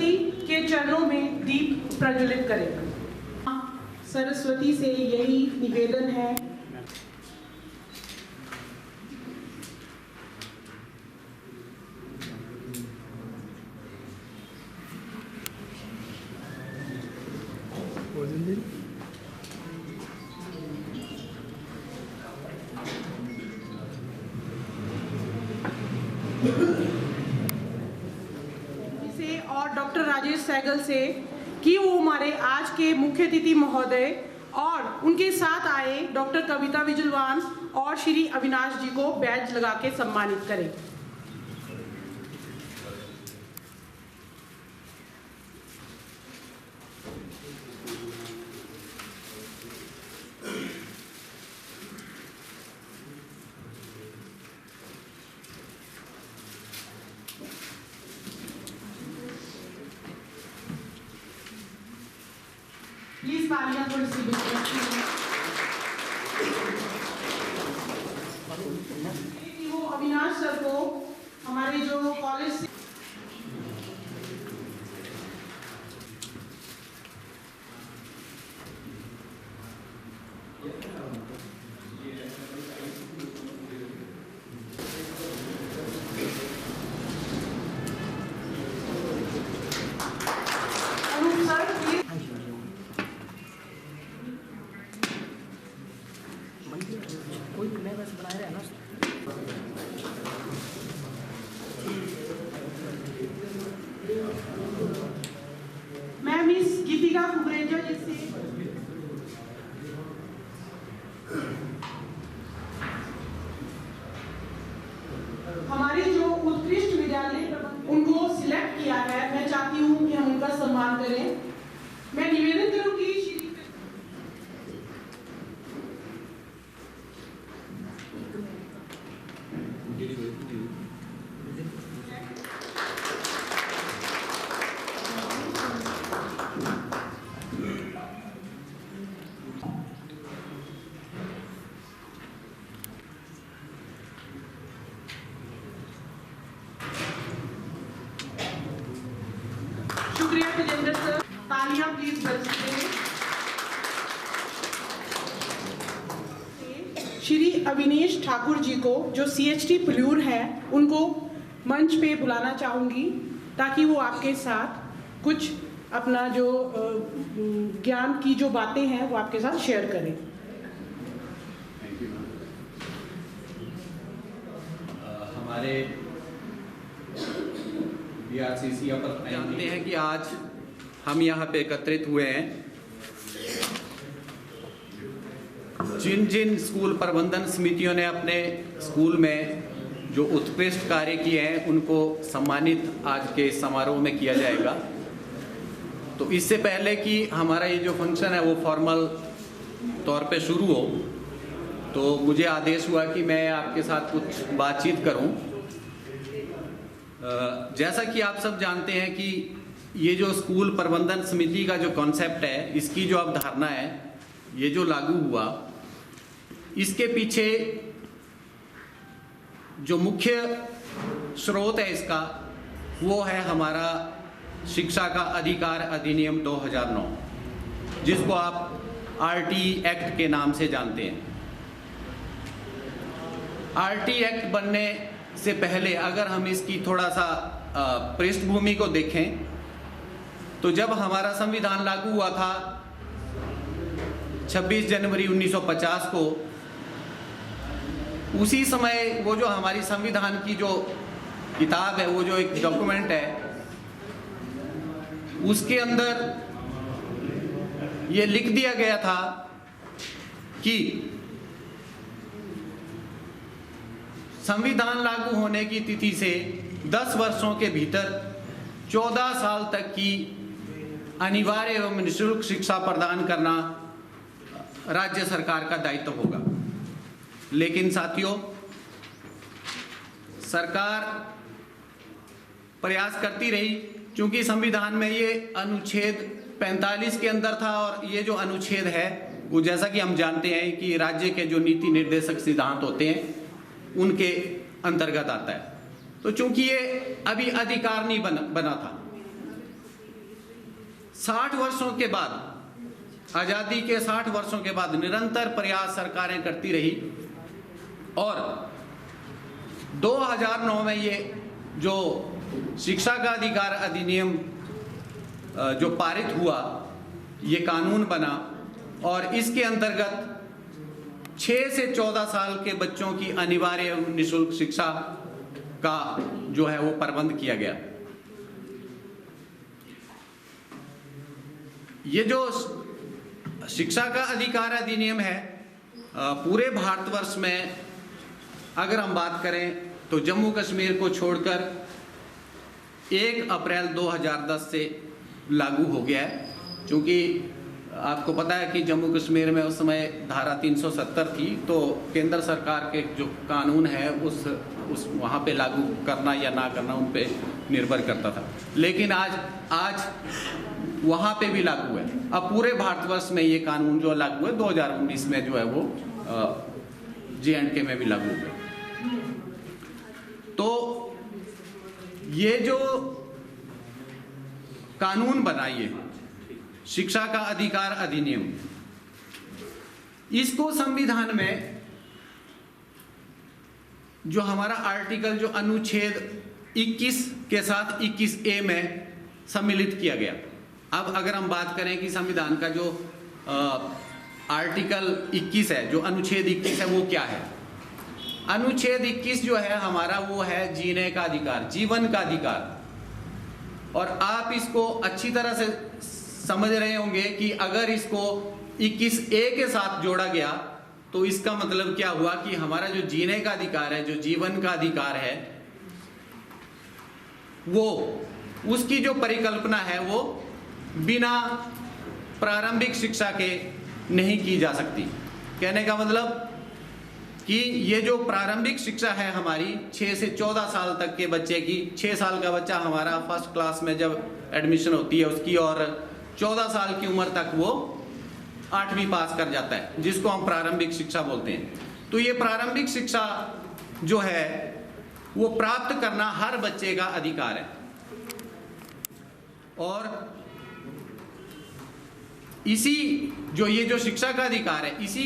सरस्वती के चरणों में दीप प्रज्वलित करें। सरस्वती से यही निवेदन है से और डॉक्टर राजेश सहगल से कि वो हमारे आज के मुख्य अतिथि महोदय और उनके साथ आए डॉक्टर कविता विजलवान और श्री अविनाश जी को बैज लगा के सम्मानित करें। प्लीज तालियां थोड़ी सी वो अविनाश सर को हमारे जो कॉलेज से मैम इस गीतिका कुबरेजा जिससे हमारे जो उत्कृष्ट विद्यालय उनको सिलेक्ट किया है, मैं चाहती हूँ कि हम उनका सम्मान करें। मैं निवेदन करूंगी शुक्रिया तेजेंद्र सर, तालियां प्लीज बजाइए। श्री अविनेश ठाकुर जी को जो CHT पलूर है उनको मंच पे बुलाना चाहूंगी ताकि वो आपके साथ कुछ अपना जो ज्ञान की जो बातें हैं वो आपके साथ शेयर करें। हमारे BRCC पर जानते हैं कि आज हम यहाँ पे एकत्रित हुए हैं, जिन जिन स्कूल प्रबंधन समितियों ने अपने स्कूल में जो उत्कृष्ट कार्य किए हैं उनको सम्मानित आज के समारोह में किया जाएगा। तो इससे पहले कि हमारा ये जो फंक्शन है वो फॉर्मल तौर पे शुरू हो, तो मुझे आदेश हुआ कि मैं आपके साथ कुछ बातचीत करूं। जैसा कि आप सब जानते हैं कि ये जो स्कूल प्रबंधन समिति का जो कॉन्सेप्ट है, इसकी जो अवधारणा है, ये जो लागू हुआ, इसके पीछे जो मुख्य स्रोत है इसका वो है हमारा शिक्षा का अधिकार अधिनियम 2009, जिसको आप RT एक्ट के नाम से जानते हैं। RT एक्ट बनने से पहले अगर हम इसकी थोड़ा सा पृष्ठभूमि को देखें तो जब हमारा संविधान लागू हुआ था 26 जनवरी 1950 को, उसी समय वो जो हमारी संविधान की जो किताब है, वो जो एक डॉक्यूमेंट है, उसके अंदर ये लिख दिया गया था कि संविधान लागू होने की तिथि से 10 वर्षों के भीतर 14 साल तक की अनिवार्य एवं निःशुल्क शिक्षा प्रदान करना राज्य सरकार का दायित्व होगा। लेकिन साथियों, सरकार प्रयास करती रही, क्योंकि संविधान में ये अनुच्छेद 45 के अंदर था और ये जो अनुच्छेद है वो, जैसा कि हम जानते हैं कि राज्य के जो नीति निर्देशक सिद्धांत होते हैं उनके अंतर्गत आता है। तो चूंकि ये अभी अधिकार नहीं बना था, 60 वर्षों के बाद, आज़ादी के 60 वर्षों के बाद निरंतर प्रयास सरकारें करती रही और 2009 में ये जो शिक्षा का अधिकार अधिनियम जो पारित हुआ, ये कानून बना और इसके अंतर्गत 6 से 14 साल के बच्चों की अनिवार्य एवं निःशुल्क शिक्षा का जो है वो प्रबंध किया गया। ये जो शिक्षा का अधिकार अधिनियम है, पूरे भारतवर्ष में अगर हम बात करें तो जम्मू कश्मीर को छोड़कर 1 अप्रैल 2010 से लागू हो गया है। क्योंकि आपको पता है कि जम्मू कश्मीर में उस समय धारा 370 थी, तो केंद्र सरकार के जो कानून है उस वहाँ पे लागू करना या ना करना उन पे निर्भर करता था। लेकिन आज वहाँ पे भी लागू है। अब पूरे भारतवर्ष में ये कानून जो लागू है 2019 में जो है वो J&K में भी लागू हुआ। तो ये जो कानून बनाइए शिक्षा का अधिकार अधिनियम, इसको संविधान में जो हमारा आर्टिकल जो अनुच्छेद 21 के साथ 21A में सम्मिलित किया गया। अब अगर हम बात करें कि संविधान का जो आर्टिकल 21 है, जो अनुच्छेद 21 है, वो क्या है? अनुच्छेद 21 जो है हमारा, वो है जीने का अधिकार, जीवन का अधिकार। और आप इसको अच्छी तरह से समझ रहे होंगे कि अगर इसको 21A के साथ जोड़ा गया तो इसका मतलब क्या हुआ कि हमारा जो जीने का अधिकार है, जो जीवन का अधिकार है, वो उसकी जो परिकल्पना है वो बिना प्रारंभिक शिक्षा के नहीं की जा सकती। कहने का मतलब कि ये जो प्रारंभिक शिक्षा है हमारी 6 से 14 साल तक के बच्चे की, 6 साल का बच्चा हमारा फर्स्ट क्लास में जब एडमिशन होती है उसकी, और 14 साल की उम्र तक वो 8वीं पास कर जाता है, जिसको हम प्रारंभिक शिक्षा बोलते हैं। तो ये प्रारंभिक शिक्षा जो है वो प्राप्त करना हर बच्चे का अधिकार है। और इसी जो ये जो शिक्षा का अधिकार है, इसी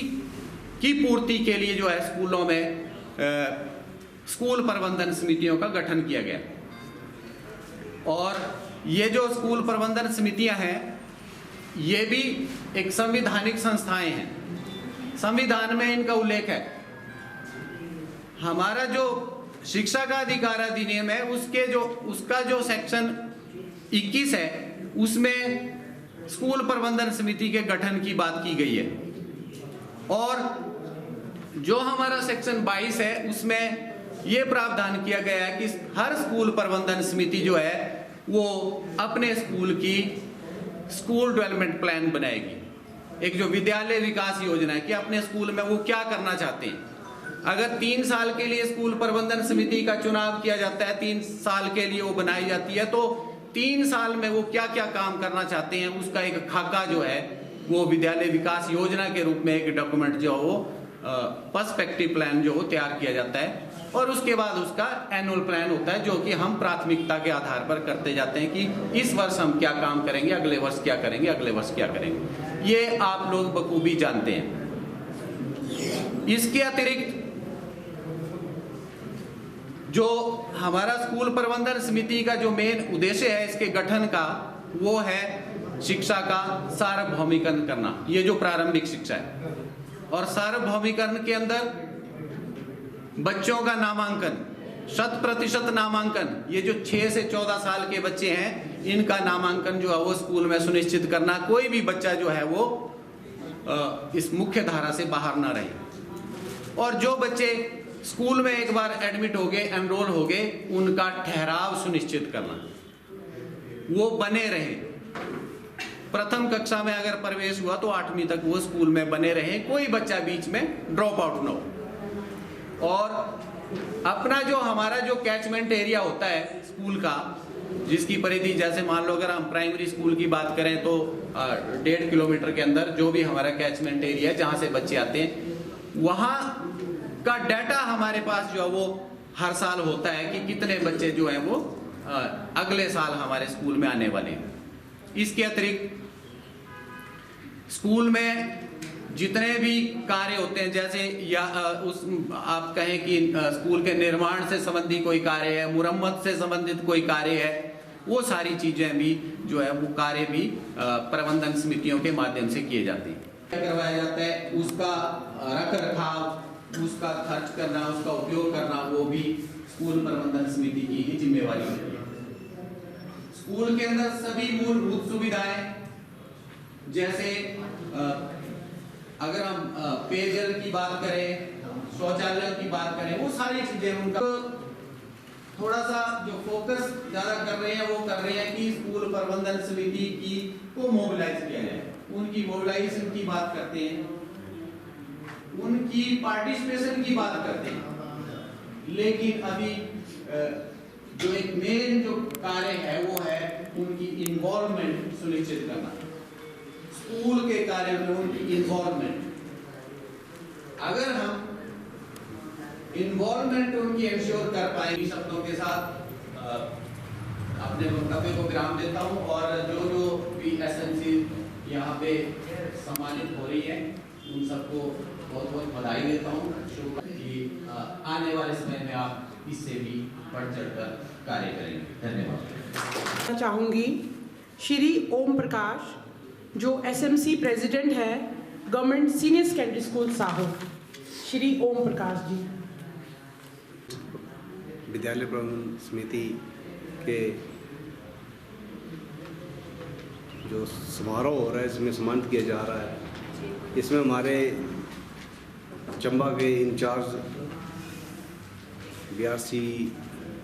की पूर्ति के लिए जो है स्कूलों में स्कूल प्रबंधन समितियों का गठन किया गया। और ये जो स्कूल प्रबंधन समितियां हैं, ये भी एक संवैधानिक संस्थाएं हैं। संविधान में इनका उल्लेख है। हमारा जो शिक्षा का अधिकार अधिनियम है उसका जो सेक्शन 21 है, उसमें स्कूल प्रबंधन समिति के गठन की बात की गई है। और जो हमारा सेक्शन 22 है उसमें यह प्रावधान किया गया है कि हर स्कूल प्रबंधन समिति जो है वो अपने स्कूल की स्कूल डेवलपमेंट प्लान बनाएगी। एक जो विद्यालय विकास योजना है कि अपने स्कूल में वो क्या करना चाहते हैं। अगर 3 साल के लिए स्कूल प्रबंधन समिति का चुनाव किया जाता है, 3 साल के लिए वो बनाई जाती है, तो 3 साल में वो क्या क्या काम करना चाहते हैं उसका एक खाका जो है वो विद्यालय विकास योजना के रूप में एक डॉक्यूमेंट जो वो पर्सपेक्टिव प्लान जो तैयार किया जाता है। और उसके बाद उसका एनुअल प्लान होता है, जो कि हम प्राथमिकता के आधार पर करते जाते हैं कि इस वर्ष हम क्या काम करेंगे, अगले वर्ष क्या करेंगे, अगले वर्ष क्या करेंगे। ये आप लोग बखूबी जानते हैं। इसके अतिरिक्त जो हमारा स्कूल प्रबंधन समिति का जो मेन उद्देश्य है इसके गठन का, वो है शिक्षा का सार्वभौमिकरण करना। ये जो प्रारंभिक शिक्षा है, और सार्वभौमिकरण के अंदर बच्चों का नामांकन, 100% नामांकन, ये जो 6 से 14 साल के बच्चे हैं इनका नामांकन जो है वो स्कूल में सुनिश्चित करना। कोई भी बच्चा जो है वो इस मुख्य धारा से बाहर ना रहे। और जो बच्चे स्कूल में एक बार एडमिट हो गए, एनरोल हो गए, उनका ठहराव सुनिश्चित करना, वो बने रहे। प्रथम कक्षा में अगर प्रवेश हुआ तो 8वीं तक वो स्कूल में बने रहे, कोई बच्चा बीच में ड्रॉप आउट ना हो। और अपना जो हमारा जो कैचमेंट एरिया होता है स्कूल का, जिसकी परिधि, जैसे मान लो अगर हम प्राइमरी स्कूल की बात करें तो 1.5 किलोमीटर के अंदर जो भी हमारा कैचमेंट एरिया है जहाँ से बच्चे आते हैं, वहाँ का डाटा हमारे पास जो है वो हर साल होता है कि कितने बच्चे जो हैं वो अगले साल हमारे स्कूल में आने वाले हैं। इसके अतिरिक्त स्कूल में जितने भी कार्य होते हैं, जैसे या उस आप कहें कि स्कूल के निर्माण से संबंधी कोई कार्य है, मुरम्मत से संबंधित कोई कार्य है, वो सारी चीजें भी जो है वो कार्य भी प्रबंधन समितियों के माध्यम से किए जाते हैं, करवाया जाता है। उसका रख रखाव, उसका खर्च करना, उसका उपयोग करना, वो भी स्कूल प्रबंधन समिति की ही जिम्मेवारी होती है। स्कूल के अंदर सभी मूलभूत सुविधाएं, जैसे अगर हम पेयजल की बात करें, शौचालय की बात करें, वो सारी चीजें उनका थोड़ा सा जो फोकस ज्यादा कर रहे हैं, वो कर रहे हैं कि स्कूल प्रबंधन समिति की को मोबिलाइज किया जाए। उनकी मोबिलाइजेशन की बात करते हैं, उनकी पार्टिसिपेशन की बात करते हैं, लेकिन अभी जो एक मेन जो कार्य है वो है उनकी इन्वॉल्वमेंट सुनिश्चित करना, स्कूल के कार्य में उनकी इन्वॉल्वमेंट। अगर हम इन्वॉल्वमेंट उनकी इंश्योर कर पाएंगे, शब्दों के साथ अपने वक्तव्य को विराम देता हूं और जो भी एसएमसी यहाँ पे सम्मानित हो रही है उन सबको बहुत बहुत बधाई देता हूँ कि आने वाले समय में आप इससे भी बढ़ चढ़कर कार्य करेंगे। धन्यवाद। चाहूँगी श्री ओम प्रकाश जो एसएमसी प्रेसिडेंट है government senior secondary school Saho, Shri Om Prakash ji. विद्यालय प्रबंधन समिति के जो समारोह हो रहा है, इसमें सम्मानित किया जा रहा है, इसमें हमारे चंबा के इंचार्ज बीआरसी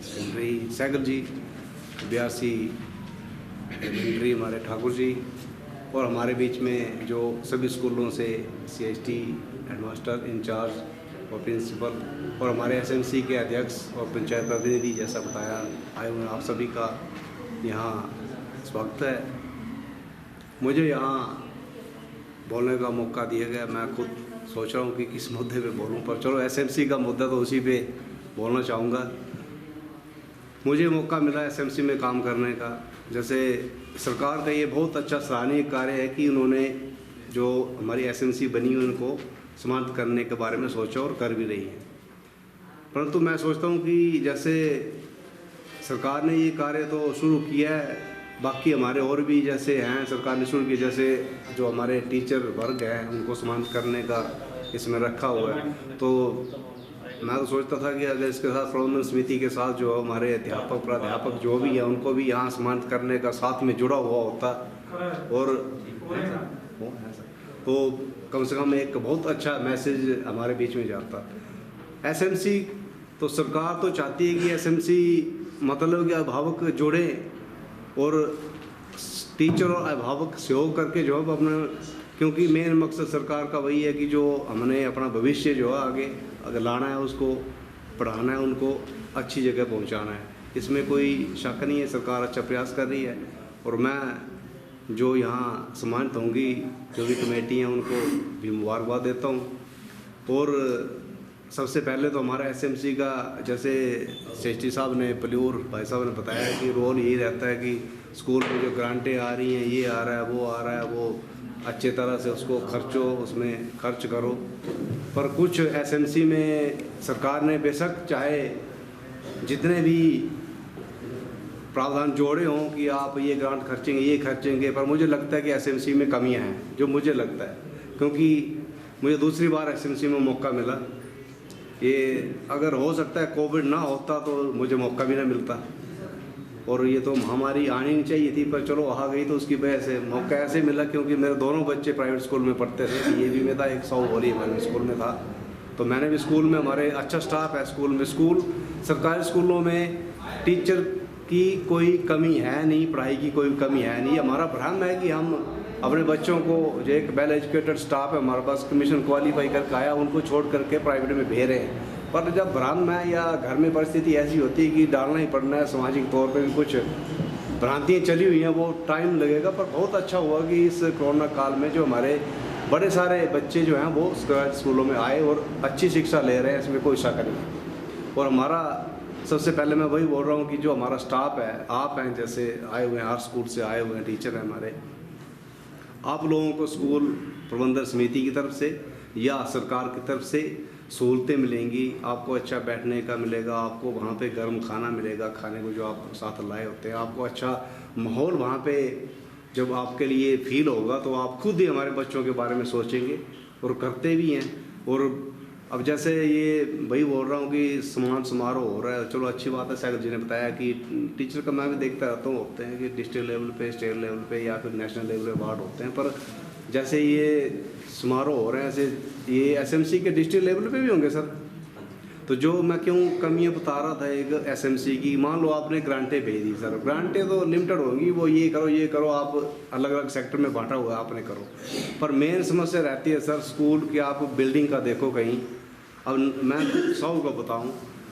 सेक्रेटरी सैगल जी, बीआरसी सेक्रेटरी हमारे ठाकुर जी, और हमारे बीच में जो सभी स्कूलों से सीएचटी हेडमास्टर इंचार्ज और प्रिंसिपल और हमारे एसएमसी के अध्यक्ष और पंचायत प्रतिनिधि, जैसा बताया आए हुए आप सभी का यहाँ स्वागत है। मुझे यहाँ बोलने का मौका दिया गया। मैं खुद सोच रहा हूँ कि किस मुद्दे पे बोलूँ, पर चलो एसएमसी का मुद्दा तो उसी पे बोलना चाहूँगा। मुझे मौका मिला एसएमसी में काम करने का। जैसे सरकार का ये बहुत अच्छा सराहनीय कार्य है कि उन्होंने जो हमारी एसएमसी बनी है उनको सम्मानित करने के बारे में सोचा और कर भी रही है। परंतु मैं सोचता हूँ कि जैसे सरकार ने ये कार्य तो शुरू किया है, बाकी हमारे और भी जैसे हैं सरकार ने शुरू किया, जैसे जो हमारे टीचर वर्ग हैं उनको सम्मानित करने का इसमें रखा हुआ है। तो मैं तो सोचता था कि अगर इसके साथ प्रबंधन समिति के साथ जो हमारे अध्यापक प्राध्यापक जो भी है उनको भी यहाँ सम्मानित करने का साथ में जुड़ा हुआ होता और तो कम से कम एक बहुत अच्छा मैसेज हमारे बीच में जाता। एसएमसी तो सरकार तो चाहती है कि एसएमसी मतलब कि अभिभावक जुड़े और टीचर और अभिभावक सहयोग करके जो है अपना, क्योंकि मेन मकसद सरकार का वही है कि जो हमने अपना भविष्य जो है आगे अगर लाना है, उसको पढ़ाना है, उनको अच्छी जगह पहुंचाना है। इसमें कोई शक नहीं है, सरकार अच्छा प्रयास कर रही है। और मैं जो यहाँ सम्मानित होंगी जो भी कमेटी हैं उनको भी मुबारकबाद देता हूँ। और सबसे पहले तो हमारा एसएमसी का, जैसे सेठी साहब ने पल्यूर भाई साहब ने बताया कि रोल यही रहता है कि स्कूल में जो ग्रांटें आ रही हैं, ये आ रहा है, वो आ रहा है, वो अच्छे तरह से उसको खर्चो, उसमें खर्च करो। पर कुछ एसएमसी में सरकार ने बेशक चाहे जितने भी प्रावधान जोड़े हों कि आप ये ग्रांट खर्चेंगे, ये खर्चेंगे, पर मुझे लगता है कि एसएमसी में कमियां हैं, जो मुझे लगता है, क्योंकि मुझे दूसरी बार एसएमसी में मौका मिला। ये अगर हो सकता है कोविड ना होता तो मुझे मौका भी ना मिलता, और ये तो महामारी आनी नहीं चाहिए थी, पर चलो आ गई तो उसकी वजह से मौका ऐसे मिला क्योंकि मेरे दोनों बच्चे प्राइवेट स्कूल में पढ़ते थे। ये भी मैं था, एक 100 वाली हमारे स्कूल में था, तो मैंने भी स्कूल में, हमारे अच्छा स्टाफ है स्कूल में। स्कूल सरकारी स्कूलों में टीचर की कोई कमी है नहीं, पढ़ाई की कोई कमी है नहीं। हमारा भ्रम है कि हम अपने बच्चों को, जो एक वेल एजुकेटेड स्टाफ है हमारे पास, कमीशन क्वालिफाई करके आया, उनको छोड़ करके प्राइवेट में भेज रहे हैं। पर जब भ्रम है या घर में परिस्थिति ऐसी होती है कि डालना ही पड़ना है, सामाजिक तौर पे भी कुछ भ्रांतियाँ चली हुई हैं, वो टाइम लगेगा। पर बहुत अच्छा हुआ कि इस कोरोना काल में जो हमारे बड़े सारे बच्चे जो हैं वो स्कूलों में आए और अच्छी शिक्षा ले रहे हैं, इसमें कोई शक नहीं। और हमारा सबसे पहले मैं वही बोल रहा हूँ कि जो हमारा स्टाफ है, आप हैं जैसे आए हुए हैं, हर स्कूल से आए हुए हैं, टीचर हैं हमारे, आप लोगों को स्कूल प्रबंधन समिति की तरफ से या सरकार की तरफ से सहूलतें मिलेंगी। आपको अच्छा बैठने का मिलेगा, आपको वहाँ पे गर्म खाना मिलेगा, खाने को जो आप साथ लाए होते हैं, आपको अच्छा माहौल वहाँ पे जब आपके लिए फील होगा तो आप खुद ही हमारे बच्चों के बारे में सोचेंगे और करते भी हैं। और अब जैसे ये वही बोल रहा हूँ कि सम्मान समारोह हो रहा है, चलो अच्छी बात है। सागर जी ने बताया कि टीचर का मैं भी देखता रहता हूँ, होते हैं कि डिस्ट्रिक्ट लेवल पे, स्टेट लेवल पे या फिर नेशनल लेवल पे अवार्ड होते हैं, पर जैसे ये समारोह हो रहे हैं ऐसे ये एसएमसी के डिस्ट्रिक्ट लेवल पे भी होंगे सर। तो जो मैं क्यों कमियां बता रहा था एक एसएमसी की, मान लो आपने ग्रांटें भेज दी सर, ग्रांटें तो लिमिटेड होंगी, वो ये करो आप अलग अलग सेक्टर में बांटा हुआ है, आपने करो। पर मेन समस्या रहती है सर स्कूल की, आप बिल्डिंग का देखो कहीं। अब मैं 100 को बताऊँ,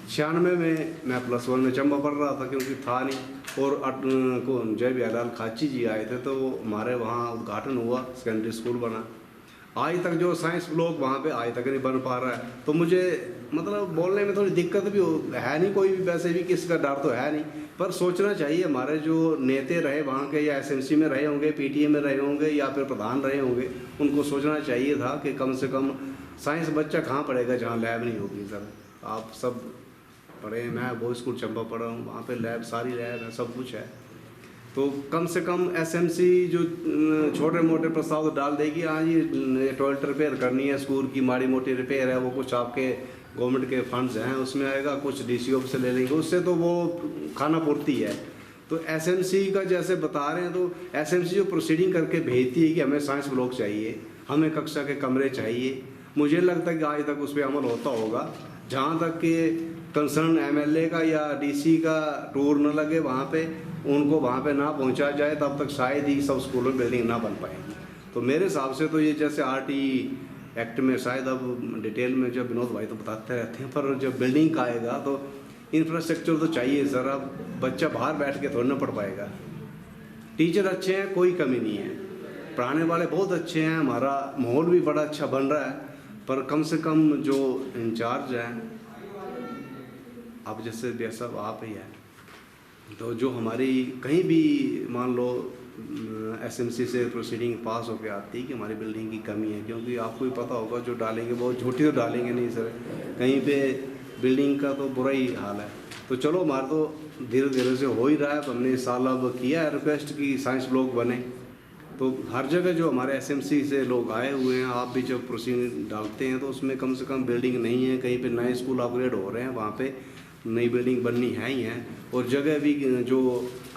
96 में मैं +1 में चंबा पढ़ रहा था क्योंकि था नहीं, और जय बिहारीलाल खाची जी आए थे तो हमारे वहाँ उद्घाटन हुआ, सेकेंडरी स्कूल बना। आज तक जो साइंस ब्लॉक वहाँ पे आज तक नहीं बन पा रहा है, तो मुझे मतलब बोलने में थोड़ी दिक्कत भी है नहीं, कोई भी वैसे भी किसी का डर तो है नहीं, पर सोचना चाहिए हमारे जो नेता रहे वहाँ के, या एसएमसी में रहे होंगे, पीटीए में रहे होंगे या फिर प्रधान रहे होंगे, उनको सोचना चाहिए था कि कम से कम साइंस बच्चा कहाँ पढ़ेगा जहाँ लैब नहीं होगी सर। आप सब पढ़े, मैं वो स्कूल चंबा पढ़ा हूँ, वहाँ पे लैब, सारी लैब है, सब कुछ है। तो कम से कम एसएमसी जो छोटे मोटे प्रस्ताव तो डाल देगी, हाँ ये टॉयलेट रिपेयर करनी है स्कूल की, माड़ी मोटी रिपेयर है, वो कुछ आपके गवर्नमेंट के फंड्स हैं उसमें आएगा, कुछ डीसीओ से ले लेंगे, उससे तो वो खाना पूर्ति है। तो एसएमसी का जैसे बता रहे हैं, तो एसएमसी जो प्रोसीडिंग करके भेजती है कि हमें साइंस ब्लॉक चाहिए, हमें कक्षा के कमरे चाहिए, मुझे लगता है कि आज तक उस पर अमल होता होगा। जहाँ तक कि कंसर्न एमएलए का या डीसी का टूर न लगे वहाँ पे, उनको वहाँ पे ना पहुँचा जाए, तब तक शायद ही सब स्कूलों में बिल्डिंग ना बन पाएगी। तो मेरे हिसाब से तो ये जैसे आरटी एक्ट में शायद अब डिटेल में जब विनोद भाई तो बताते रहते हैं, पर जब बिल्डिंग का आएगा तो इंफ्रास्ट्रक्चर तो चाहिए सर। अब बच्चा बाहर बैठ के थोड़ी ना पढ़ पाएगा। टीचर अच्छे हैं, कोई कमी नहीं है, पढ़ाने वाले बहुत अच्छे हैं, हमारा माहौल भी बड़ा अच्छा बन रहा है, पर कम से कम जो इंचार्ज हैं, अब जैसे बिया साहब आप ही हैं, तो जो हमारी कहीं भी मान लो एसएमसी से प्रोसीडिंग पास होकर आती है कि हमारी बिल्डिंग की कमी है, क्योंकि आपको भी पता होगा जो डालेंगे वो झूठी तो डालेंगे नहीं सर, कहीं पे बिल्डिंग का तो बुरा ही हाल है। तो चलो हमारा तो धीरे धीरे से हो ही रहा है, तो हमने इस साल अब किया है रिक्वेस्ट कि साइंस ब्लॉक बने। तो हर जगह जो हमारे एसएमसी से लोग आए हुए हैं, आप भी जब प्रोसीडिंग डालते हैं तो उसमें कम से कम बिल्डिंग नहीं है, कहीं पे नए स्कूल अपग्रेड हो रहे हैं, वहाँ पे नई बिल्डिंग बननी है ही है, और जगह भी जो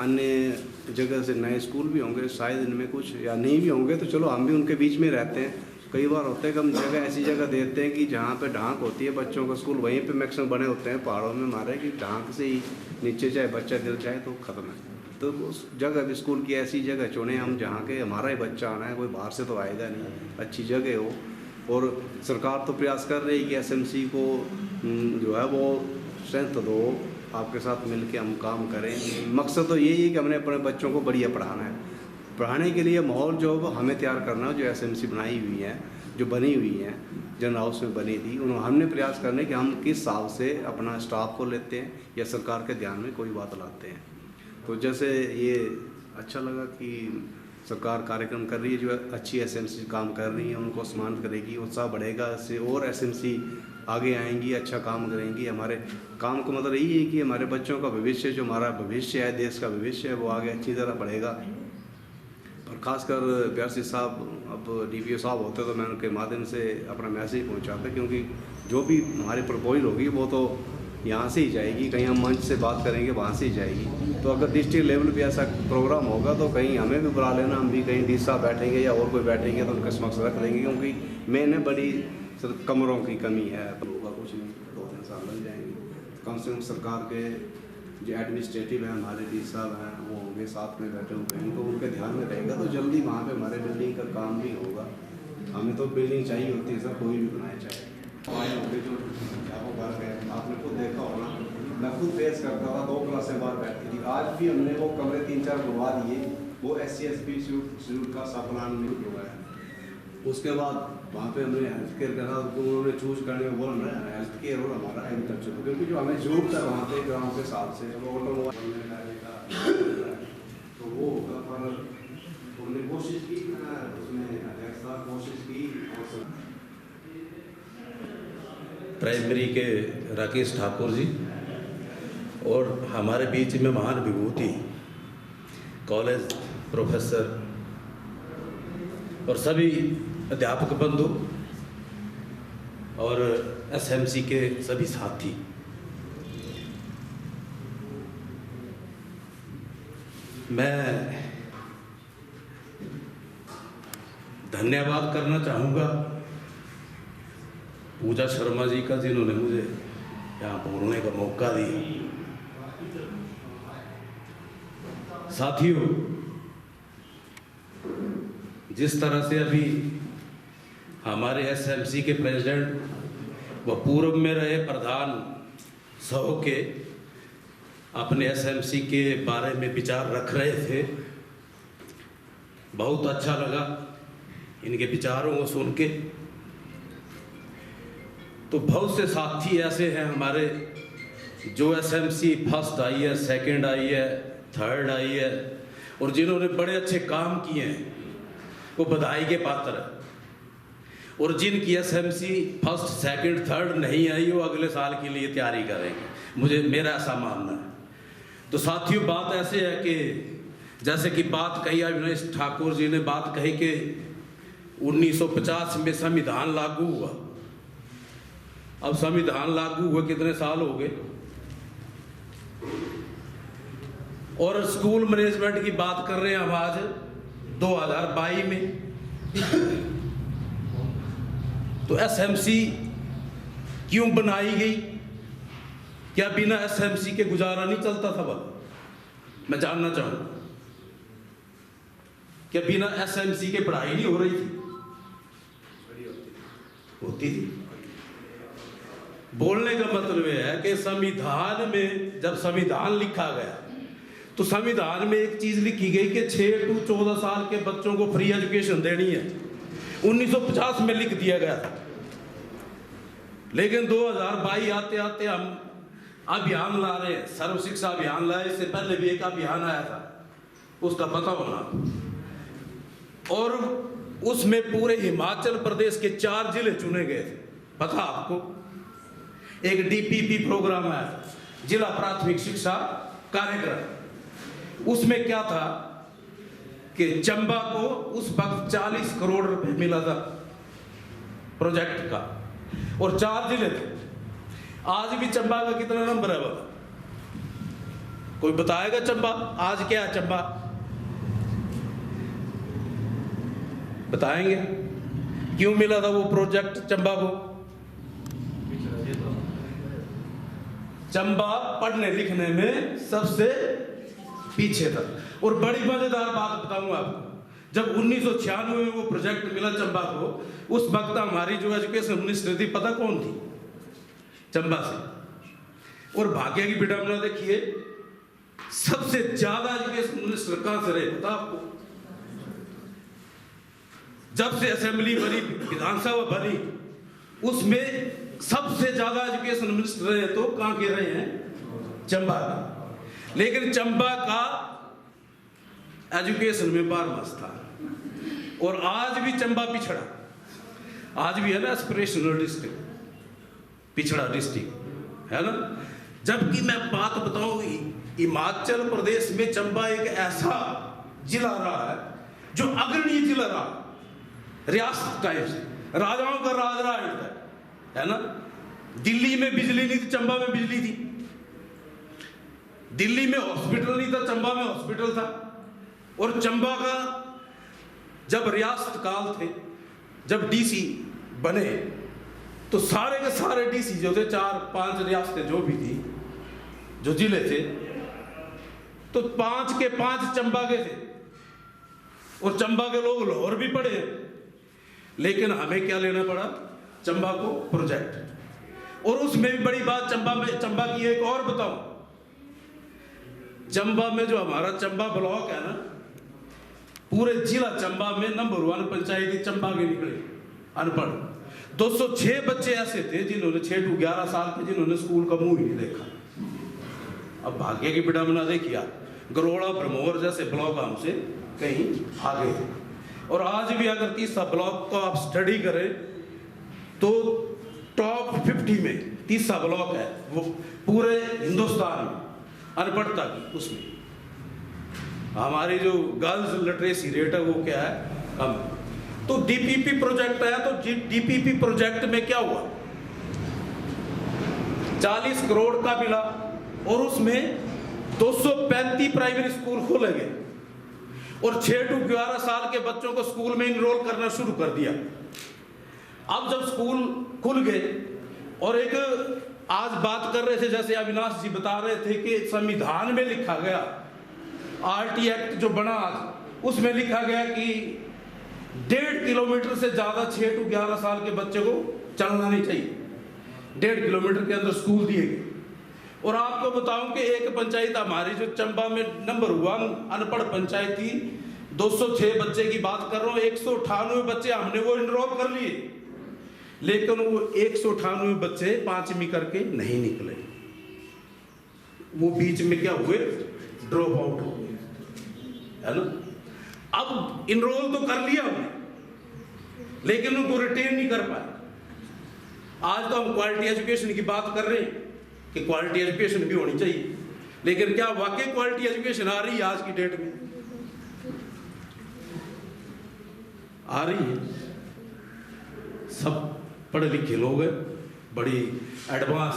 अन्य जगह से नए स्कूल भी होंगे शायद इनमें कुछ, या नहीं भी होंगे तो चलो हम भी उनके बीच में रहते हैं। कई बार होते हैं कि हम जगह ऐसी जगह देते हैं कि जहाँ पे ढांक होती है बच्चों का स्कूल, वहीं पे मैक्सिमम बने होते हैं पहाड़ों में हमारे, कि ढांक से ही नीचे चाहे बच्चा गिर जाए तो ख़त्म है। तो उस जगह भी स्कूल की ऐसी जगह चुने हम जहाँ के हमारा ही बच्चा आना है, कोई बाहर से तो आएगा नहीं, अच्छी जगह हो। और सरकार तो प्रयास कर रही है कि एसएमसी को जो है वो स्ट्रेंथ दो, आपके साथ मिल के हम काम करें। मकसद तो यही है कि हमने अपने बच्चों को बढ़िया पढ़ाना है, पढ़ाने के लिए माहौल जो हमें तैयार करना है। जो एसएमसी बनाई हुई है, जो बनी हुई है, जनरल हाउस में बनी थी, उन्होंने हमने प्रयास करने कि हम किस हिसाब से अपना स्टाफ को लेते हैं या सरकार के ध्यान में कोई बात लाते हैं। तो जैसे ये अच्छा लगा कि सरकार कार्यक्रम कर रही है, जो अच्छी एसएमसी काम कर रही है उनको सम्मानित करेगी, उत्साह बढ़ेगा इससे, और एसएमसी आगे आएंगी, अच्छा काम करेंगी। हमारे काम का मतलब यही है कि हमारे बच्चों का भविष्य, जो हमारा भविष्य है, देश का भविष्य है, वो आगे अच्छी तरह बढ़ेगा। और ख़ासकर प्यासी साहब, अब डीपीओ साहब होते तो मैं उनके माध्यम से अपना मैसेज पहुंचाता, क्योंकि जो भी हमारी प्रपोजल होगी वो तो यहाँ से ही जाएगी, कहीं हम मंच से बात करेंगे वहाँ से ही जाएगी। तो अगर डिस्ट्रिक्ट लेवल पे ऐसा प्रोग्राम होगा तो कहीं हमें भी बुला लेना, हम भी कहीं डी साहब बैठेंगे या और कोई बैठेंगे तो उनके समक्ष रख देंगे, क्योंकि मैंने बड़ी कमरों की कमी है। होगा कुछ नहीं, 2-3 साल लग जाएंगे। कम से कम सरकार के जो एडमिनिस्ट्रेटिव हैं, हमारे डी साहब हैं, वो होंगे साथ में बैठे हुए हैं, तो उनके ध्यान में रहेगा तो जल्दी वहाँ पे हमारे बिल्डिंग का काम भी होगा। हमें तो बिल्डिंग चाहिए होती है सर, कोई भी बनाए चाहे। आए होंगे जो घर गए, आपने खुद देखा होगा, मैं खुद फेस करता था, 2 क्लासें बाहर बैठती थी। आज भी हमने वो कमरे 3-4 बनवा दिए, वो SC ST शेड्यूल का सप्लान में हुआ है। उसके बाद वहाँ पे हमने हेल्थ केयर करा तो उन्होंने चूज करने को बोला ना हेल्थ केयर और हमारा एग्रीकल्चर, क्योंकि जो हमें जॉब था वहाँ पे गाँव के साथ से ऑटोमोबाइल का तो वो होगा, पर हमने कोशिश की उसमें एक्स्ट्रा कोशिश की। प्राइमरी के राकेश ठाकुर जी और हमारे बीच में महान विभूति कॉलेज प्रोफेसर और सभी अध्यापक बंधु और एसएमसी के सभी साथी, मैं धन्यवाद करना चाहूँगा पूजा शर्मा जी का, जिन्होंने मुझे यहाँ बोलने का मौका दिया। साथियों, जिस तरह से अभी हमारे एसएमसी के प्रेसिडेंट व पूर्व में रहे प्रधान सहो के अपने एसएमसी के बारे में विचार रख रहे थे, बहुत अच्छा लगा इनके विचारों को सुन के। तो बहुत से साथी ऐसे हैं हमारे जो एसएमसी फर्स्ट आई है, सेकंड आई है, थर्ड आई है और जिन्होंने बड़े अच्छे काम किए हैं वो बधाई के पात्र है, और जिनकी एसएमसी फर्स्ट सेकंड थर्ड नहीं आई वो अगले साल के लिए तैयारी करेंगे, मेरा ऐसा मानना है। तो साथियों, बात ऐसे है कि जैसे कि बात कही अविनाश ठाकुर जी ने बात कही कि 1950 में संविधान लागू हुआ। अब संविधान लागू हुए कितने साल हो गए, और स्कूल मैनेजमेंट की बात कर रहे हैं हम आज 2022 में। तो एसएमसी क्यों बनाई गई? क्या बिना एसएमसी के गुजारा नहीं चलता था? मैं जानना चाहूंगा, क्या बिना एसएमसी के पढ़ाई नहीं हो रही थी? होती थी। बोलने का मतलब यह है कि संविधान में जब संविधान लिखा गया तो संविधान में एक चीज लिखी गई कि 6 to 14 साल के बच्चों को फ्री एजुकेशन देनी है। 1950 में लिख दिया गया था, लेकिन 2022 आते आते हम अभियान ला रहे हैं, सर्व शिक्षा अभियान लाए। इससे पहले भी एक अभियान आया था, उसका पता होना, और उसमें पूरे हिमाचल प्रदेश के 4 जिले चुने गए थे। पता आपको? एक डीपीपी प्रोग्राम आया था, जिला प्राथमिक शिक्षा कार्यक्रम। उसमें क्या था कि चंबा को उस वक्त 40 करोड़ रुपए मिला था प्रोजेक्ट का, और 4 जिले थे। आज भी चंबा का कितना नंबर है बाबा? कोई बताएगा चंबा आज क्या है? चंबा बताएंगे क्यों मिला था वो प्रोजेक्ट चंबा को? चंबा पढ़ने लिखने में सबसे पीछे था। और बड़ी मजेदार बात बताऊंगा आपको, जब 1996 में वो प्रोजेक्ट मिला चंबा को, उस वक्त हमारी जो एजुकेशन मिनिस्टर थी, पता कौन थी? चंबा से। और भाग्य की विडंबना देखिए, सबसे ज्यादा एजुकेशन मिनिस्टर कहां से रहे पता आपको? जब से असेंबली बनी, विधानसभा बनी, उसमें सबसे ज्यादा एजुकेशन मिनिस्टर रहे तो कहां के रहे हैं? चंबा का। लेकिन चंबा का एजुकेशन में बारमास था, और आज भी चंबा पिछड़ा, आज भी है ना एस्पिरेशनल डिस्ट्रिक्ट, पिछड़ा डिस्ट्रिक्ट है ना। जबकि मैं बात बताऊं, हिमाचल प्रदेश में चंबा एक ऐसा जिला रहा है जो अग्रणी जिला रहा रियासत टाइप से, राजाओं का राज रहा है ना। दिल्ली में बिजली नहीं थी, चंबा में बिजली थी। दिल्ली में हॉस्पिटल नहीं था, चंबा में हॉस्पिटल था। और चंबा का जब रियासत काल थे, जब डीसी बने, तो सारे के सारे डीसी जो थे, 4-5 रियासतें जो भी थी, जो जिले थे, तो 5 के 5 चंबा के थे। और चंबा के लोग लाहौर भी पढ़े, लेकिन हमें क्या लेना पड़ा? चंबा को प्रोजेक्ट। और उसमें भी बड़ी बात चंबा की एक और बताऊं, चंबा में जो हमारा चंबा ब्लॉक है ना, पूरे जिला चंबा में नंबर 1 पंचायती चंबा के निकले अनपढ़। 206 बच्चे ऐसे थे जिन्होंने 6 to 11 साल के जिन्होंने स्कूल का मुंह ही नहीं देखा। अब भाग्य की विडंबना देखिए, गरोड़ा ब्रह्मोर जैसे ब्लॉक हमसे कहीं आगे थे। और आज भी अगर तीसरा ब्लॉक को आप स्टडी करें तो टॉप 50 में तीसरा ब्लॉक है वो पूरे हिंदुस्तान में अनपढ़ता की। उसमें हमारी जो गर्ल्स लिटरेसी रेट है वो क्या है, कम है। तो डीपीपी प्रोजेक्ट है, तो डीपीपी प्रोजेक्ट में क्या हुआ, 40 करोड़ का मिला और उसमें 235 प्राइमरी स्कूल खोले गए और 6 to 11 साल के बच्चों को स्कूल में इनरोल करना शुरू कर दिया। अब जब स्कूल खुल गए और एक आज बात कर रहे थे, जैसे अविनाश जी बता रहे थे कि संविधान में लिखा गया, आरटी एक्ट जो बना आज उसमें लिखा गया कि 1.5 किलोमीटर से ज्यादा 6 to 11 साल के बच्चे को चलना नहीं चाहिए। 1.5 किलोमीटर के अंदर स्कूल दिए गए। और आपको बताऊं कि एक पंचायत हमारी जो चंबा में नंबर 1 अनपढ़ पंचायत थी, 206 बच्चे की बात कर रहा हूं, 198 बच्चे हमने वो इनरोल कर लिए, लेकिन वो 198 बच्चे 5वीं करके नहीं निकले। वो बीच में क्या हुए, ड्रॉप आउट हो गए, है ना। अब इनरोल तो कर लिया हमने, लेकिन उनको रिटेन नहीं कर पाए। आज तो हम क्वालिटी एजुकेशन की बात कर रहे हैं कि क्वालिटी एजुकेशन भी होनी चाहिए, लेकिन क्या वाकई क्वालिटी एजुकेशन आ रही है आज की डेट में? आ रही है। सब पढ़े लिखे लोग हैं, बड़ी एडवांस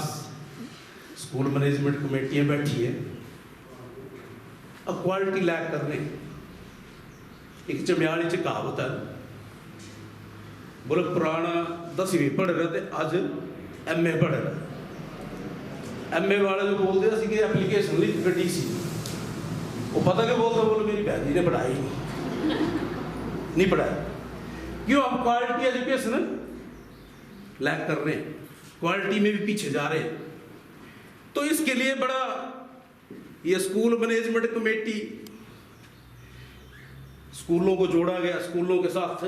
स्कूल मैनेजमेंट कमेटियां बैठी है, अब क्वालिटी लैक कर रहे हैं। एक चमियाली च कहावत है, बोले पुराना 10वीं पढ़ रहे थे, आज MA पढ़ रहे। MA वाले जो बोलते हैं कि एप्लीकेशन लिख के DC, वो पता क्या बोलते, बोले मेरी बहन जी ने पढ़ाई नहीं पढ़ाई। क्यों? हम क्वालिटी एजुकेशन लैक कर रहे हैं, क्वालिटी में भी पीछे जा रहे हैं। तो इसके लिए बड़ा ये स्कूल मैनेजमेंट कमेटी, स्कूलों को जोड़ा गया, स्कूलों के साथ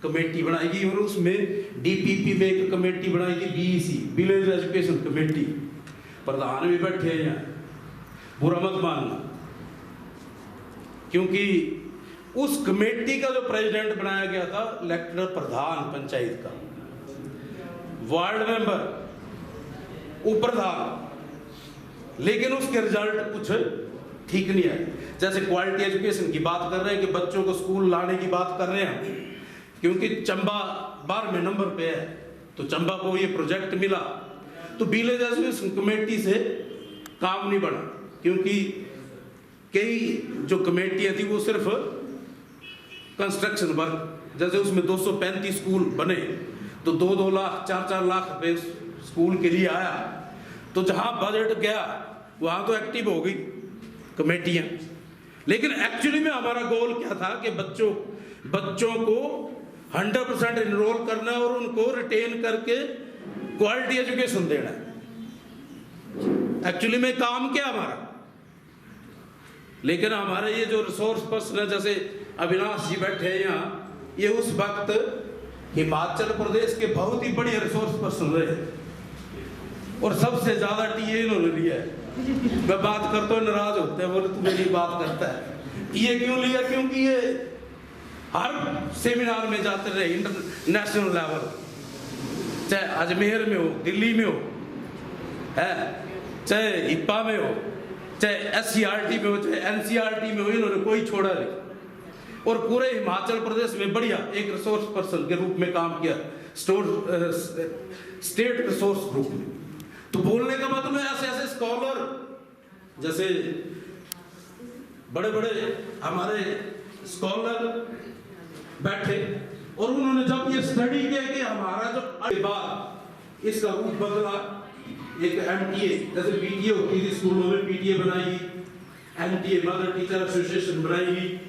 कमेटी बनाई गई और उसमें DPP में एक कमेटी बनाई गई, BEC विलेज एजुकेशन कमेटी, प्रधान भी बैठे हैं यहाँ, बुरा मत मानना, क्योंकि उस कमेटी का जो प्रेसिडेंट बनाया गया था इलेक्टेड प्रधान पंचायत का, वार्ड मेंबर, उपप्रधान, लेकिन उसके रिजल्ट कुछ ठीक नहीं आए। जैसे क्वालिटी एजुकेशन की बात कर रहे हैं कि बच्चों को स्कूल लाने की बात कर रहे हैं, क्योंकि चंबा 12वें नंबर पे है, तो चंबा को ये प्रोजेक्ट मिला, तो विलेज एजुकेशन कमेटी से काम नहीं बढ़ा, क्योंकि कई जो कमेटियां थी वो सिर्फ कंस्ट्रक्शन वर्क, जैसे उसमें 235 स्कूल बने तो 2-2 लाख 4-4 लाख रुपए स्कूल के लिए आया, तो जहां बजट गया वहां तो एक्टिव हो गई कमेटियां। लेकिन एक्चुअली में हमारा गोल क्या था कि बच्चों को 100% इनरोल करना और उनको रिटेन करके क्वालिटी एजुकेशन देना। एक्चुअली में काम क्या हमारा, लेकिन हमारे ये जो रिसोर्स पर्सन है, जैसे अविनाश जी बैठे हैं यहाँ, ये उस वक्त हिमाचल प्रदेश के बहुत ही बड़े रिसोर्स पर्सन रहे और सबसे ज्यादा टीए इन्होंने लिया है। मैं बात करता हूँ नाराज होते हैं, बोले तू मेरी बात करता है। टीए क्यों लिया? क्योंकि ये हर सेमिनार में जाते रहे, इंटरनेशनल लेवल, चाहे अजमेर में हो, दिल्ली में हो, है चाहे हिप्पा में हो, चाहे SCRT में हो, चाहे NCRT में हो, इन्होंने कोई छोड़ा नहीं और पूरे हिमाचल प्रदेश में बढ़िया एक रिसोर्स पर्सन के रूप में काम किया, स्टेट रिसोर्स ग्रुप में। तो बोलने का मतलब ऐसे ऐसे स्कॉलर, जैसे बड़े बड़े हमारे स्कॉलर बैठे और उन्होंने जब ये स्टडी किया कि हमारा जो बाद इसका रूप बदला, एक MTA, जैसे PTA होती थी स्कूलों में, PTA बनाई, MTA मदर टीचर एसोसिएशन बनाई,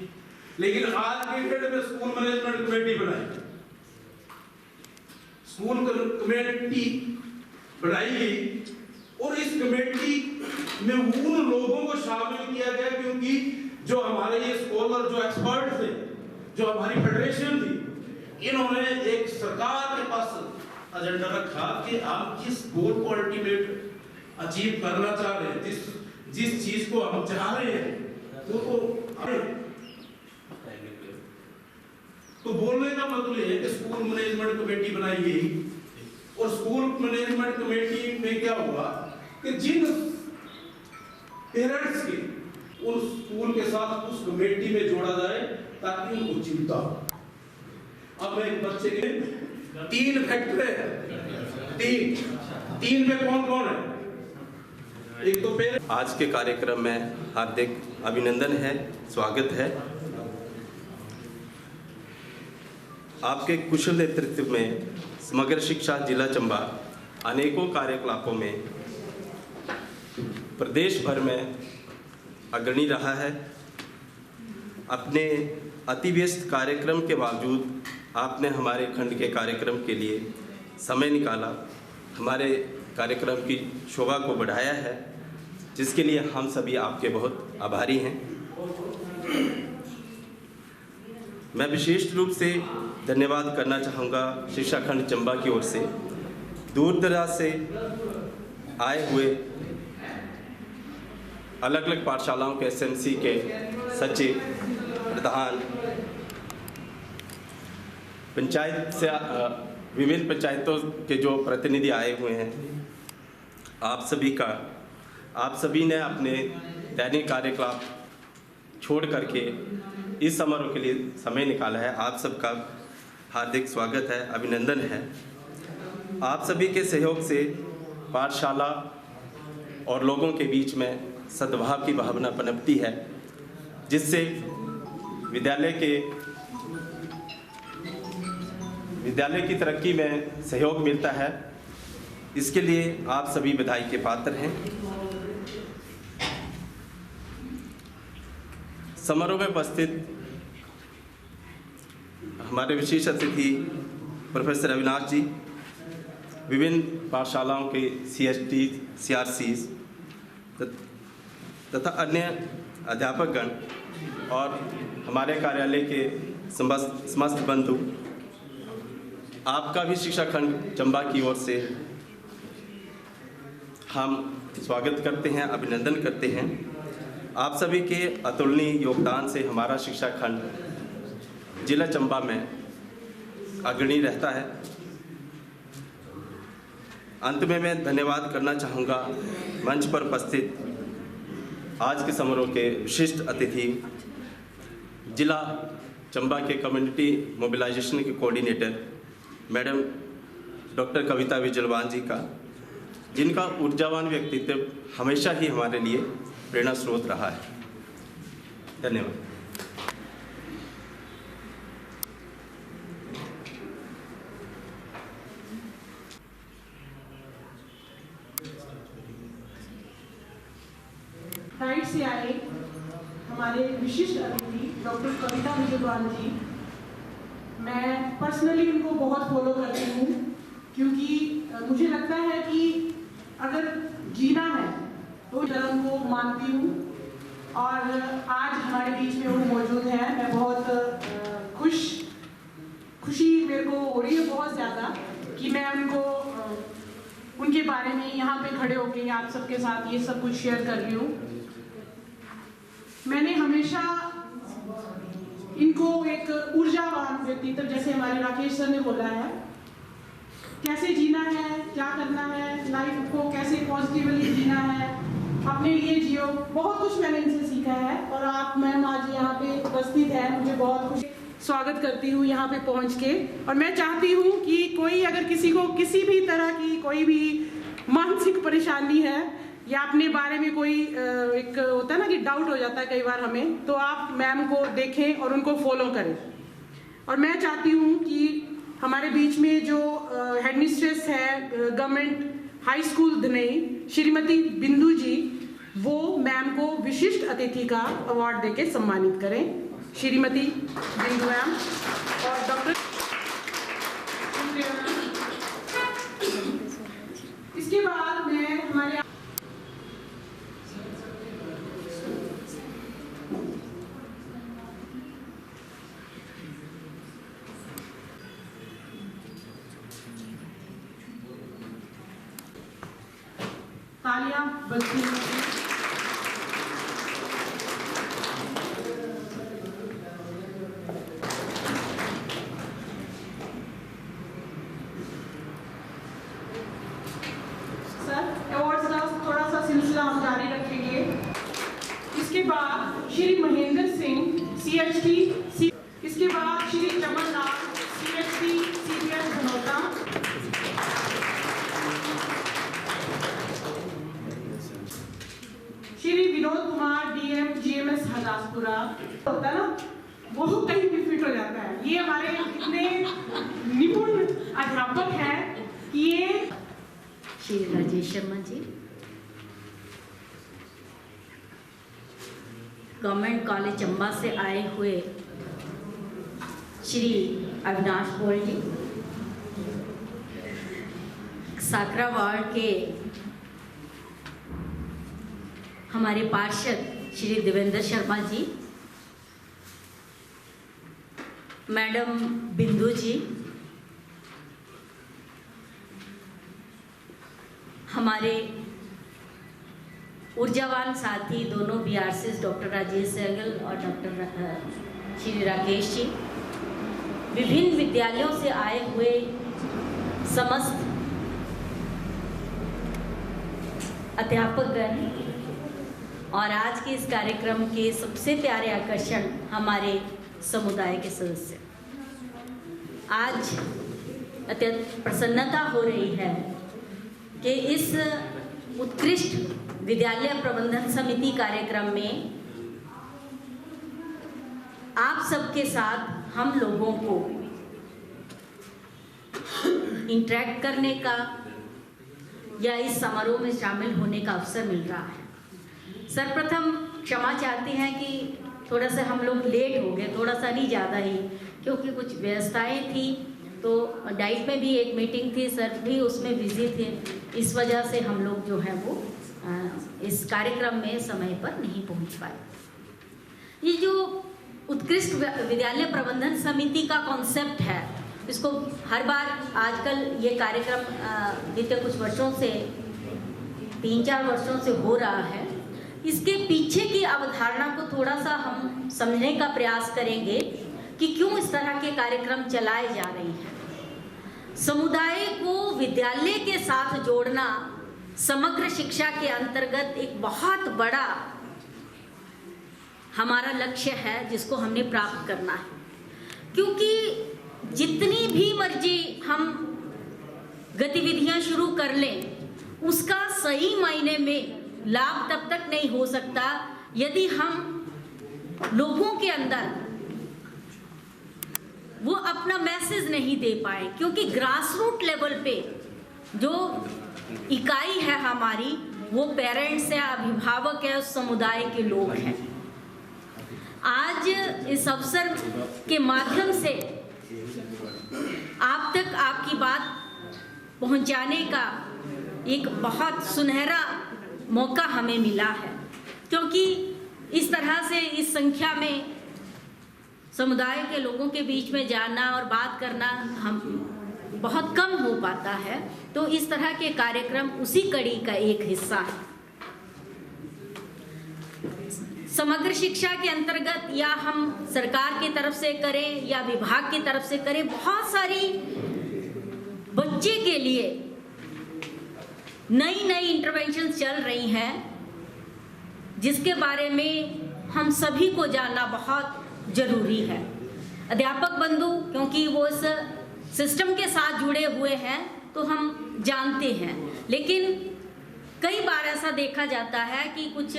लेकिन आज के डेट में स्कूल मैनेजमेंट कमेटी बनाई, स्कूल कमेटी बनाई गई और इस कमेटी में उन लोगों को शामिल किया गया क्योंकि जो हमारे ये स्कॉलर जो एक्सपर्ट थे जो हमारी फेडरेशन थी, इन्होंने एक सरकार के पास एजेंडा रखा कि आप जिस गोल को अल्टीमेट अचीव करना चाह रहे हैं, जिस चीज को हम चाह रहे हैं वो तो बोलने का मतलब ये है कि स्कूल मैनेजमेंट कमेटी बनाई गई और स्कूल मैनेजमेंट कमेटी में क्या हुआ कि जिन पेरेंट्स के उस स्कूल के साथ उस कमेटी में जोड़ा जाए ताकि उनको चिंता हो। अब एक बच्चे के 3 फैक्टर है, 3 में कौन कौन है? एक तो पेरेंट्स। आज के कार्यक्रम में हार्दिक अभिनंदन है, स्वागत है। आपके कुशल नेतृत्व में समग्र शिक्षा जिला चंबा अनेकों कार्यकलापों में प्रदेश भर में अग्रणी रहा है। अपने अति व्यस्त कार्यक्रम के बावजूद आपने हमारे खंड के कार्यक्रम के लिए समय निकाला, हमारे कार्यक्रम की शोभा को बढ़ाया है, जिसके लिए हम सभी आपके बहुत आभारी हैं। मैं विशेष रूप से धन्यवाद करना चाहूँगा शिक्षा खंड चंबा की ओर से, दूर दराज से आए हुए अलग अलग पाठशालाओं के एसएमसी के सचिव, प्रधान, पंचायत से विभिन्न पंचायतों के जो प्रतिनिधि आए हुए हैं, आप सभी ने अपने दैनिक कार्यकलाप छोड़ करके इस समारोह के लिए समय निकाला है। आप सबका हार्दिक स्वागत है, अभिनंदन है। आप सभी के सहयोग से पाठशाला और लोगों के बीच में सद्भाव की भावना पनपती है, जिससे विद्यालय की तरक्की में सहयोग मिलता है। इसके लिए आप सभी बधाई के पात्र हैं। समारोह में उपस्थित हमारे विशेष अतिथि प्रोफेसर अविनाश जी, विभिन्न पाठशालाओं के CST, CRCs तथा अन्य अध्यापकगण और हमारे कार्यालय के समस्त बंधु, आपका भी शिक्षा खंड चंबा की ओर से हम स्वागत करते हैं, अभिनंदन करते हैं। आप सभी के अतुलनीय योगदान से हमारा शिक्षा खंड जिला चंबा में अग्रणी रहता है। अंत में मैं धन्यवाद करना चाहूँगा मंच पर उपस्थित आज के समारोह के विशिष्ट अतिथि, जिला चंबा के कम्युनिटी मोबिलाइजेशन के कोऑर्डिनेटर मैडम डॉक्टर कविता विजलवान जी का, जिनका ऊर्जावान व्यक्तित्व हमेशा ही हमारे लिए प्रेरणा स्रोत रहा है। धन्यवाद। साइड से आए हमारे विशिष्ट अतिथि डॉक्टर कविता विजयवान जी, मैं पर्सनली उनको बहुत फॉलो करती हूँ, क्योंकि मुझे लगता है कि अगर जीना है तो धर्म को मानती हूँ, और आज हमारे बीच में वो मौजूद हैं। मैं बहुत खुशी मेरे को हो रही है बहुत ज़्यादा कि मैं उनके बारे में यहाँ पे खड़े होके आप सबके साथ ये सब कुछ शेयर कर रही हूँ। मैंने हमेशा इनको एक ऊर्जावान व्यक्तित्व, जैसे हमारे राकेश सर ने बोला है, कैसे जीना है, क्या करना है, लाइफ को कैसे पॉजिटिवली जीना है, अपने लिए जियो, बहुत कुछ मैंने इनसे सीखा है। और आप मैम आज यहाँ पे उपस्थित हैं, मुझे बहुत खुशी, स्वागत करती हूँ यहाँ पे पहुँच के। और मैं चाहती हूँ कि कोई अगर किसी को किसी भी तरह की कोई भी मानसिक परेशानी है या अपने बारे में कोई एक होता है ना कि डाउट हो जाता है कई बार हमें, तो आप मैम को देखें और उनको फॉलो करें। और मैं चाहती हूँ कि हमारे बीच में जो हेडमिस्ट्रेस है गवर्नमेंट हाई स्कूल धनई, श्रीमती बिंदु जी, वो मैम को विशिष्ट अतिथि का अवार्ड देके सम्मानित करें। श्रीमती बिंदु मैम और डॉक्टर। इसके बाद मैं हमारे तालियां बजती हैं। सर अवार्ड्स का थोड़ा सा सिलसिला हम जारी रखेंगे। इसके बाद श्री महेंद्र सिंह CHT, इसके बाद Shri Chaman Lal CHT CPS धनौता, Shri Vinod Kumar DM GMS Hardaspura. होता है ना, वो कहीं भी फिट हो जाता है। ये हमारे इतने निपुण अध्यापक हैं कि ये श्री राजेश शर्मा जी, गवर्नमेंट कॉलेज चंबा से आए हुए श्री अविनाश पॉल जी, साकरा वार्ड के हमारे पार्षद श्री देवेंद्र शर्मा जी, मैडम बिंदु जी, हमारे ऊर्जावान साथी दोनों BRCs डॉक्टर राजेश सहगल और डॉक्टर श्री राकेश जी, विभिन्न विद्यालयों से आए हुए समस्त अध्यापकगण और आज के इस कार्यक्रम के सबसे प्यारे आकर्षण हमारे समुदाय के सदस्य। आज अत्यंत प्रसन्नता हो रही है कि इस उत्कृष्ट विद्यालय प्रबंधन समिति कार्यक्रम में आप सबके साथ हम लोगों को इंटरेक्ट करने का या इस समारोह में शामिल होने का अवसर मिल रहा है। सर्वप्रथम क्षमा चाहते हैं कि थोड़ा सा हम लोग लेट हो गए, थोड़ा सा नहीं ज़्यादा ही, क्योंकि कुछ व्यवस्थाएं थी। तो डाइट में भी एक मीटिंग थी, सर भी उसमें बिजी थे, इस वजह से हम लोग जो है वो इस कार्यक्रम में समय पर नहीं पहुंच पाए। ये जो उत्कृष्ट विद्यालय प्रबंधन समिति का कॉन्सेप्ट है, इसको हर बार आजकल ये कार्यक्रम बीते कुछ वर्षों से 3-4 वर्षों से हो रहा है। इसके पीछे की अवधारणा को थोड़ा सा हम समझने का प्रयास करेंगे कि क्यों इस तरह के कार्यक्रम चलाए जा रहे हैं। समुदाय को विद्यालय के साथ जोड़ना समग्र शिक्षा के अंतर्गत एक बहुत बड़ा हमारा लक्ष्य है, जिसको हमने प्राप्त करना है। क्योंकि जितनी भी मर्जी हम गतिविधियां शुरू कर लें, उसका सही मायने में लाभ तब तक नहीं हो सकता यदि हम लोगों के अंदर वो अपना मैसेज नहीं दे पाए। क्योंकि ग्रास रूट लेवल पे जो इकाई है हमारी, वो पेरेंट्स है, अभिभावक है, उस समुदाय के लोग हैं। आज इस अवसर के माध्यम से आप तक आपकी बात पहुंचाने का एक बहुत सुनहरा मौका हमें मिला है, क्योंकि इस तरह से इस संख्या में समुदाय के लोगों के बीच में जाना और बात करना हम बहुत कम हो पाता है। तो इस तरह के कार्यक्रम उसी कड़ी का एक हिस्सा है। समग्र शिक्षा के अंतर्गत या हम सरकार की तरफ से करें या विभाग की तरफ से करें, बहुत सारी बच्चे के लिए नई नई इंटरवेंशन चल रही हैं, जिसके बारे में हम सभी को जानना बहुत जरूरी है। अध्यापक बंधु क्योंकि वो इस सिस्टम के साथ जुड़े हुए हैं तो हम जानते हैं, लेकिन कई बार ऐसा देखा जाता है कि कुछ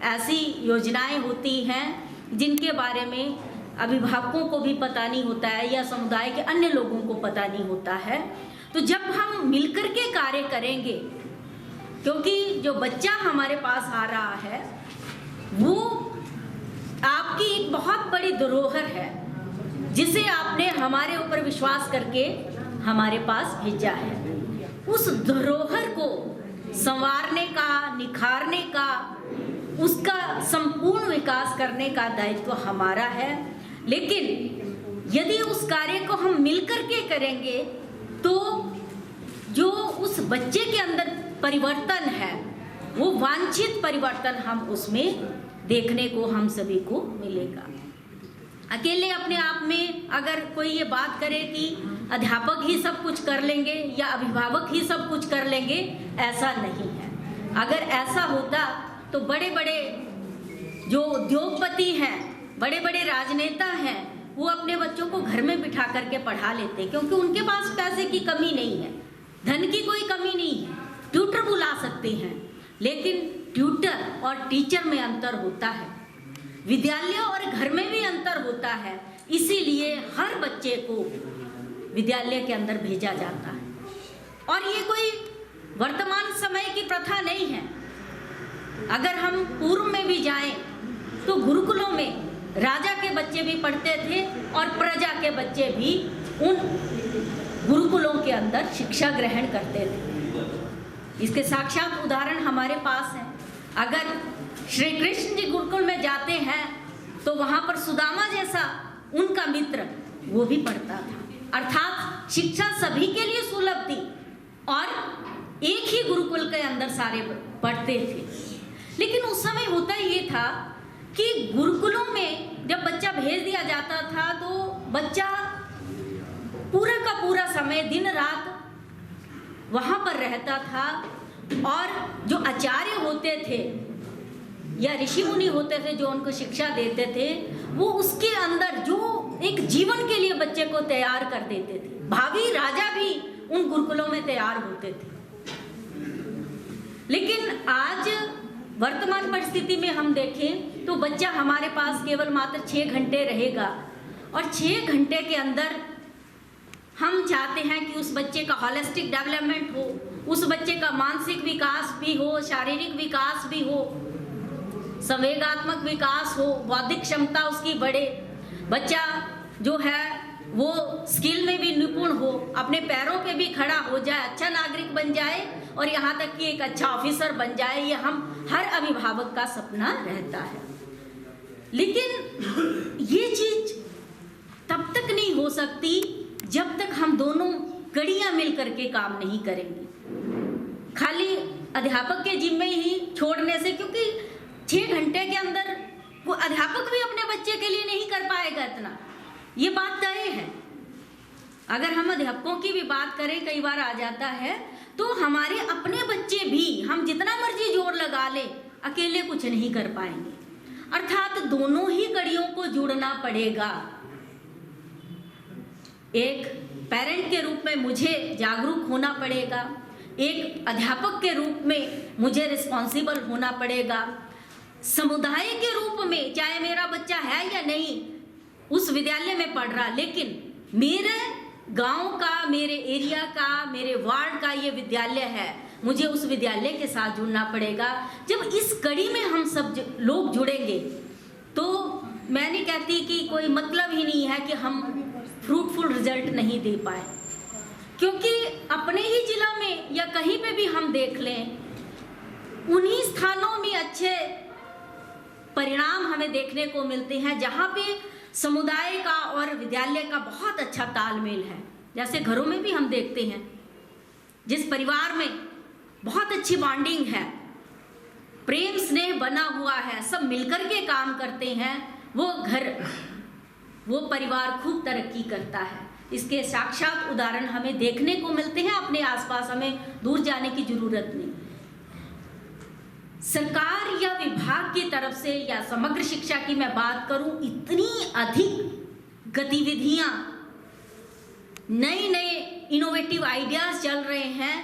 ऐसी योजनाएं होती हैं जिनके बारे में अभिभावकों को भी पता नहीं होता है या समुदाय के अन्य लोगों को पता नहीं होता है। तो जब हम मिलकर के कार्य करेंगे, क्योंकि जो बच्चा हमारे पास आ रहा है वो आपकी एक बहुत बड़ी धरोहर है, जिसे आपने हमारे ऊपर विश्वास करके हमारे पास भेजा है। उस धरोहर को संवारने का, निखारने का, उसका संपूर्ण विकास करने का दायित्व हमारा है। लेकिन यदि उस कार्य को हम मिलकर के करेंगे तो जो उस बच्चे के अंदर परिवर्तन है वो वांछित परिवर्तन हम उसमें देखने को हम सभी को मिलेगा। अकेले अपने आप में अगर कोई ये बात करे कि अध्यापक ही सब कुछ कर लेंगे या अभिभावक ही सब कुछ कर लेंगे, ऐसा नहीं है। अगर ऐसा होता तो बड़े बड़े जो उद्योगपति हैं, बड़े बड़े राजनेता हैं, वो अपने बच्चों को घर में बिठा करके पढ़ा लेते, क्योंकि उनके पास पैसे की कमी नहीं है, धन की कोई कमी नहीं है, ट्यूटर बुला सकते हैं। लेकिन ट्यूटर और टीचर में अंतर होता है, विद्यालय और घर में भी अंतर होता है। इसीलिए हर बच्चे को विद्यालय के अंदर भेजा जाता है। और ये कोई वर्तमान समय की प्रथा नहीं है। अगर हम पूर्व में भी जाएं तो गुरुकुलों में राजा के बच्चे भी पढ़ते थे और प्रजा के बच्चे भी उन गुरुकुलों के अंदर शिक्षा ग्रहण करते थे। इसके साक्षात उदाहरण हमारे पास हैं। अगर श्री कृष्ण जी गुरुकुल में जाते हैं तो वहाँ पर सुदामा जैसा उनका मित्र वो भी पढ़ता था। अर्थात शिक्षा सभी के लिए सुलभ थी और एक ही गुरुकुल के अंदर सारे पढ़ते थे। लेकिन उस समय होता ये था कि गुरुकुलों में जब बच्चा भेज दिया जाता था तो बच्चा पूरा का पूरा समय दिन रात वहाँ पर रहता था, और जो आचार्य होते थे या ऋषि मुनि होते थे जो उनको शिक्षा देते थे, वो उसके अंदर जो एक जीवन के लिए बच्चे को तैयार कर देते थे। भावी राजा भी उन गुरुकुलों में तैयार होते थे। लेकिन आज वर्तमान परिस्थिति में हम देखें तो बच्चा हमारे पास केवल मात्र 6 घंटे रहेगा, और 6 घंटे के अंदर हम चाहते हैं कि उस बच्चे का होलिस्टिक डेवलपमेंट हो, उस बच्चे का मानसिक विकास भी हो, शारीरिक विकास भी हो, संवेगात्मक विकास हो, बौद्धिक क्षमता उसकी बढ़े, बच्चा जो है वो स्किल में भी निपुण हो, अपने पैरों पे भी खड़ा हो जाए, अच्छा नागरिक बन जाए और यहाँ तक कि एक अच्छा ऑफिसर बन जाए। ये हम हर अभिभावक का सपना रहता है। लेकिन ये चीज तब तक नहीं हो सकती जब तक हम दोनों कड़ियां मिल करके काम नहीं करेंगे। खाली अध्यापक के जिम्मे ही छोड़ने से, क्योंकि 6 घंटे के अंदर वो अध्यापक भी अपने बच्चे के लिए नहीं कर पाएगा इतना, ये बात तय है। अगर हम अध्यापकों की भी बात करें, कई बार आ जाता है तो हमारे अपने बच्चे भी हम जितना मर्जी जोर लगा ले, अकेले कुछ नहीं कर पाएंगे। अर्थात दोनों ही कड़ियों को जुड़ना पड़ेगा। एक पेरेंट के रूप में मुझे जागरूक होना पड़ेगा, एक अध्यापक के रूप में मुझे रिस्पॉन्सिबल होना पड़ेगा, समुदाय के रूप में, चाहे मेरा बच्चा है या नहीं उस विद्यालय में पढ़ रहा, लेकिन मेरे गांव का, मेरे एरिया का, मेरे वार्ड का ये विद्यालय है, मुझे उस विद्यालय के साथ जुड़ना पड़ेगा। जब इस कड़ी में हम सब लोग जुड़ेंगे तो मैं नहीं कहती कि कोई मतलब ही नहीं है कि हम फ्रूटफुल रिजल्ट नहीं दे पाए, क्योंकि अपने ही जिला में या कहीं पे भी हम देख लें, उन्हीं स्थानों में अच्छे परिणाम हमें देखने को मिलते हैं जहाँ पे समुदाय का और विद्यालय का बहुत अच्छा तालमेल है। जैसे घरों में भी हम देखते हैं, जिस परिवार में बहुत अच्छी बॉन्डिंग है, प्रेम स्नेह बना हुआ है, सब मिलकर के काम करते हैं, वो घर, वो परिवार खूब तरक्की करता है। इसके साक्षात उदाहरण हमें देखने को मिलते हैं अपने आसपास, हमें दूर जाने की जरूरत नहीं। सरकार या विभाग की तरफ से या समग्र शिक्षा की मैं बात करूं, इतनी अधिक गतिविधियां, नए नए इनोवेटिव आइडियाज चल रहे हैं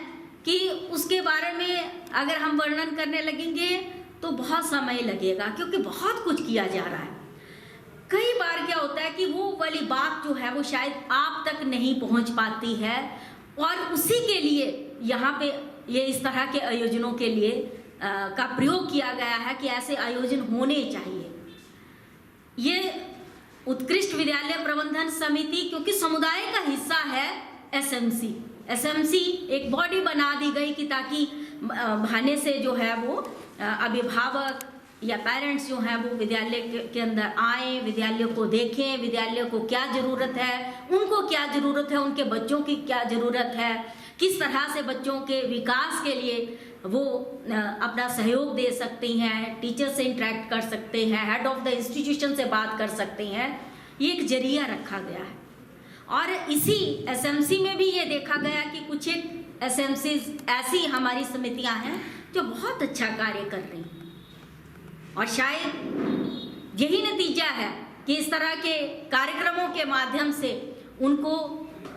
कि उसके बारे में अगर हम वर्णन करने लगेंगे तो बहुत समय लगेगा, क्योंकि बहुत कुछ किया जा रहा है। कई बार क्या होता है कि वो वाली बात जो है वो शायद आप तक नहीं पहुंच पाती है, और उसी के लिए यहाँ पे ये इस तरह के आयोजनों के लिए का प्रयोग किया गया है कि ऐसे आयोजन होने चाहिए। ये उत्कृष्ट विद्यालय प्रबंधन समिति, क्योंकि समुदाय का हिस्सा है एसएमसी एक बॉडी बना दी गई कि ताकि बहाने से जो है वो अभिभावक या पेरेंट्स जो हैं वो विद्यालय के अंदर आए, विद्यालय को देखें, विद्यालय को क्या ज़रूरत है, उनको क्या ज़रूरत है, उनके बच्चों की क्या ज़रूरत है, किस तरह से बच्चों के विकास के लिए वो अपना सहयोग दे सकती हैं, टीचर से इंटरेक्ट कर सकते हैं, हेड ऑफ द इंस्टीट्यूशन से बात कर सकते हैं। ये एक जरिया रखा गया है। और इसी एसएमसी में भी ये देखा गया कि कुछ एक एसएमसी ऐसी हमारी समितियां हैं जो बहुत अच्छा कार्य कर रही हैं, और शायद यही नतीजा है कि इस तरह के कार्यक्रमों के माध्यम से उनको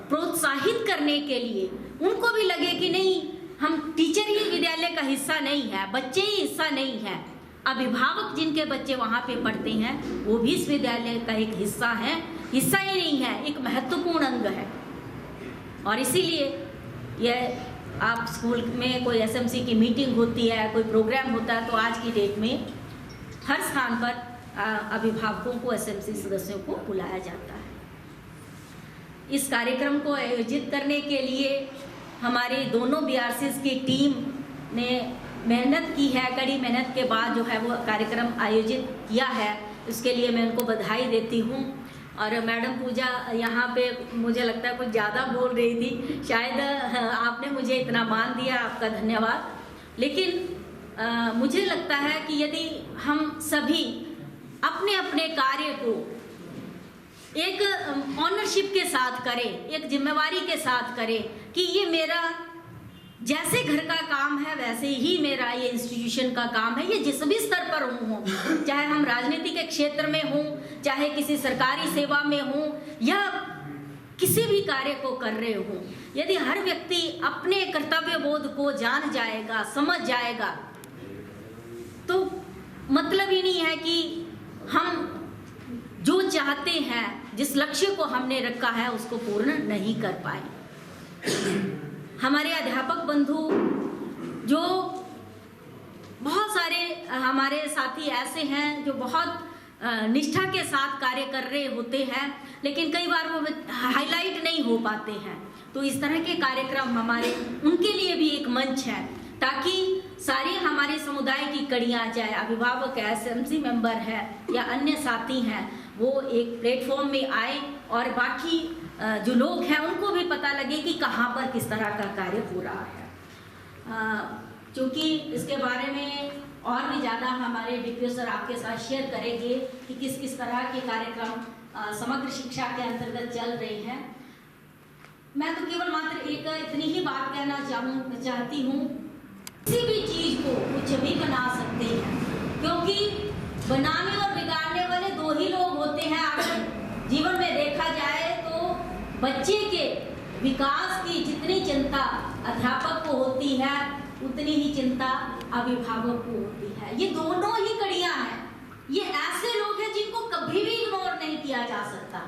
प्रोत्साहित करने के लिए उनको भी लगे कि नहीं, हम टीचर ही विद्यालय का हिस्सा नहीं है, बच्चे ही हिस्सा नहीं है, अभिभावक जिनके बच्चे वहाँ पे पढ़ते हैं वो भी इस विद्यालय का एक हिस्सा है, हिस्सा ही नहीं है, एक महत्वपूर्ण अंग है। और इसीलिए यह आप स्कूल में कोई एसएमसी की मीटिंग होती है, कोई प्रोग्राम होता है, तो आज की डेट में हर स्थान पर अभिभावकों को, एसएमसी सदस्यों को बुलाया जाता है। इस कार्यक्रम को आयोजित करने के लिए हमारी दोनों बीआरसीज की टीम ने मेहनत की है, कड़ी मेहनत के बाद जो है वो कार्यक्रम आयोजित किया है, इसके लिए मैं उनको बधाई देती हूँ। और मैडम पूजा यहाँ पे मुझे लगता है कुछ ज़्यादा बोल रही थी, शायद आपने मुझे इतना मान दिया, आपका धन्यवाद। लेकिन मुझे लगता है कि यदि हम सभी अपने अपने कार्य को एक ऑनरशिप के साथ करें, एक जिम्मेवारी के साथ करें कि ये मेरा जैसे घर का काम है वैसे ही मेरा ये इंस्टीट्यूशन का काम है, ये जिस भी स्तर पर हूँ, चाहे हम राजनीति के क्षेत्र में हों, चाहे किसी सरकारी सेवा में हों, या किसी भी कार्य को कर रहे हों, यदि हर व्यक्ति अपने कर्तव्य बोध को जान जाएगा, समझ जाएगा, तो मतलब ही नहीं है कि हम जो चाहते हैं, जिस लक्ष्य को हमने रखा है, उसको पूर्ण नहीं कर पाए। हमारे अध्यापक बंधु, जो बहुत सारे हमारे साथी ऐसे हैं जो बहुत निष्ठा के साथ कार्य कर रहे होते हैं, लेकिन कई बार वो हाईलाइट नहीं हो पाते हैं, तो इस तरह के कार्यक्रम हमारे उनके लिए भी एक मंच है, ताकि सारी हमारे समुदाय की कड़ियाँ, चाहे अभिभावक है, एसएमसी मेंबर है या अन्य साथी हैं, वो एक प्लेटफॉर्म में आए और बाकी जो लोग हैं उनको भी पता लगे कि कहाँ पर किस तरह का कार्य हो रहा है। क्योंकि इसके बारे में और भी ज़्यादा हमारे डिप्टी सर आपके साथ शेयर करेंगे कि किस किस तरह के कार्यक्रम समग्र शिक्षा के अंतर्गत चल रहे हैं। मैं तो केवल मात्र एक इतनी ही बात कहना चाहती हूँ, किसी भी चीज़ को कुछ भी बना सकते हैं, क्योंकि बनाने और बिगाड़ने वाले दो ही लोग होते हैं। अगर जीवन में देखा जाए तो बच्चे के विकास की जितनी चिंता अध्यापक को होती है, उतनी ही चिंता अभिभावक को होती है। ये दोनों ही कड़ियां हैं। ये ऐसे लोग हैं जिनको कभी भी इग्नोर नहीं किया जा सकता।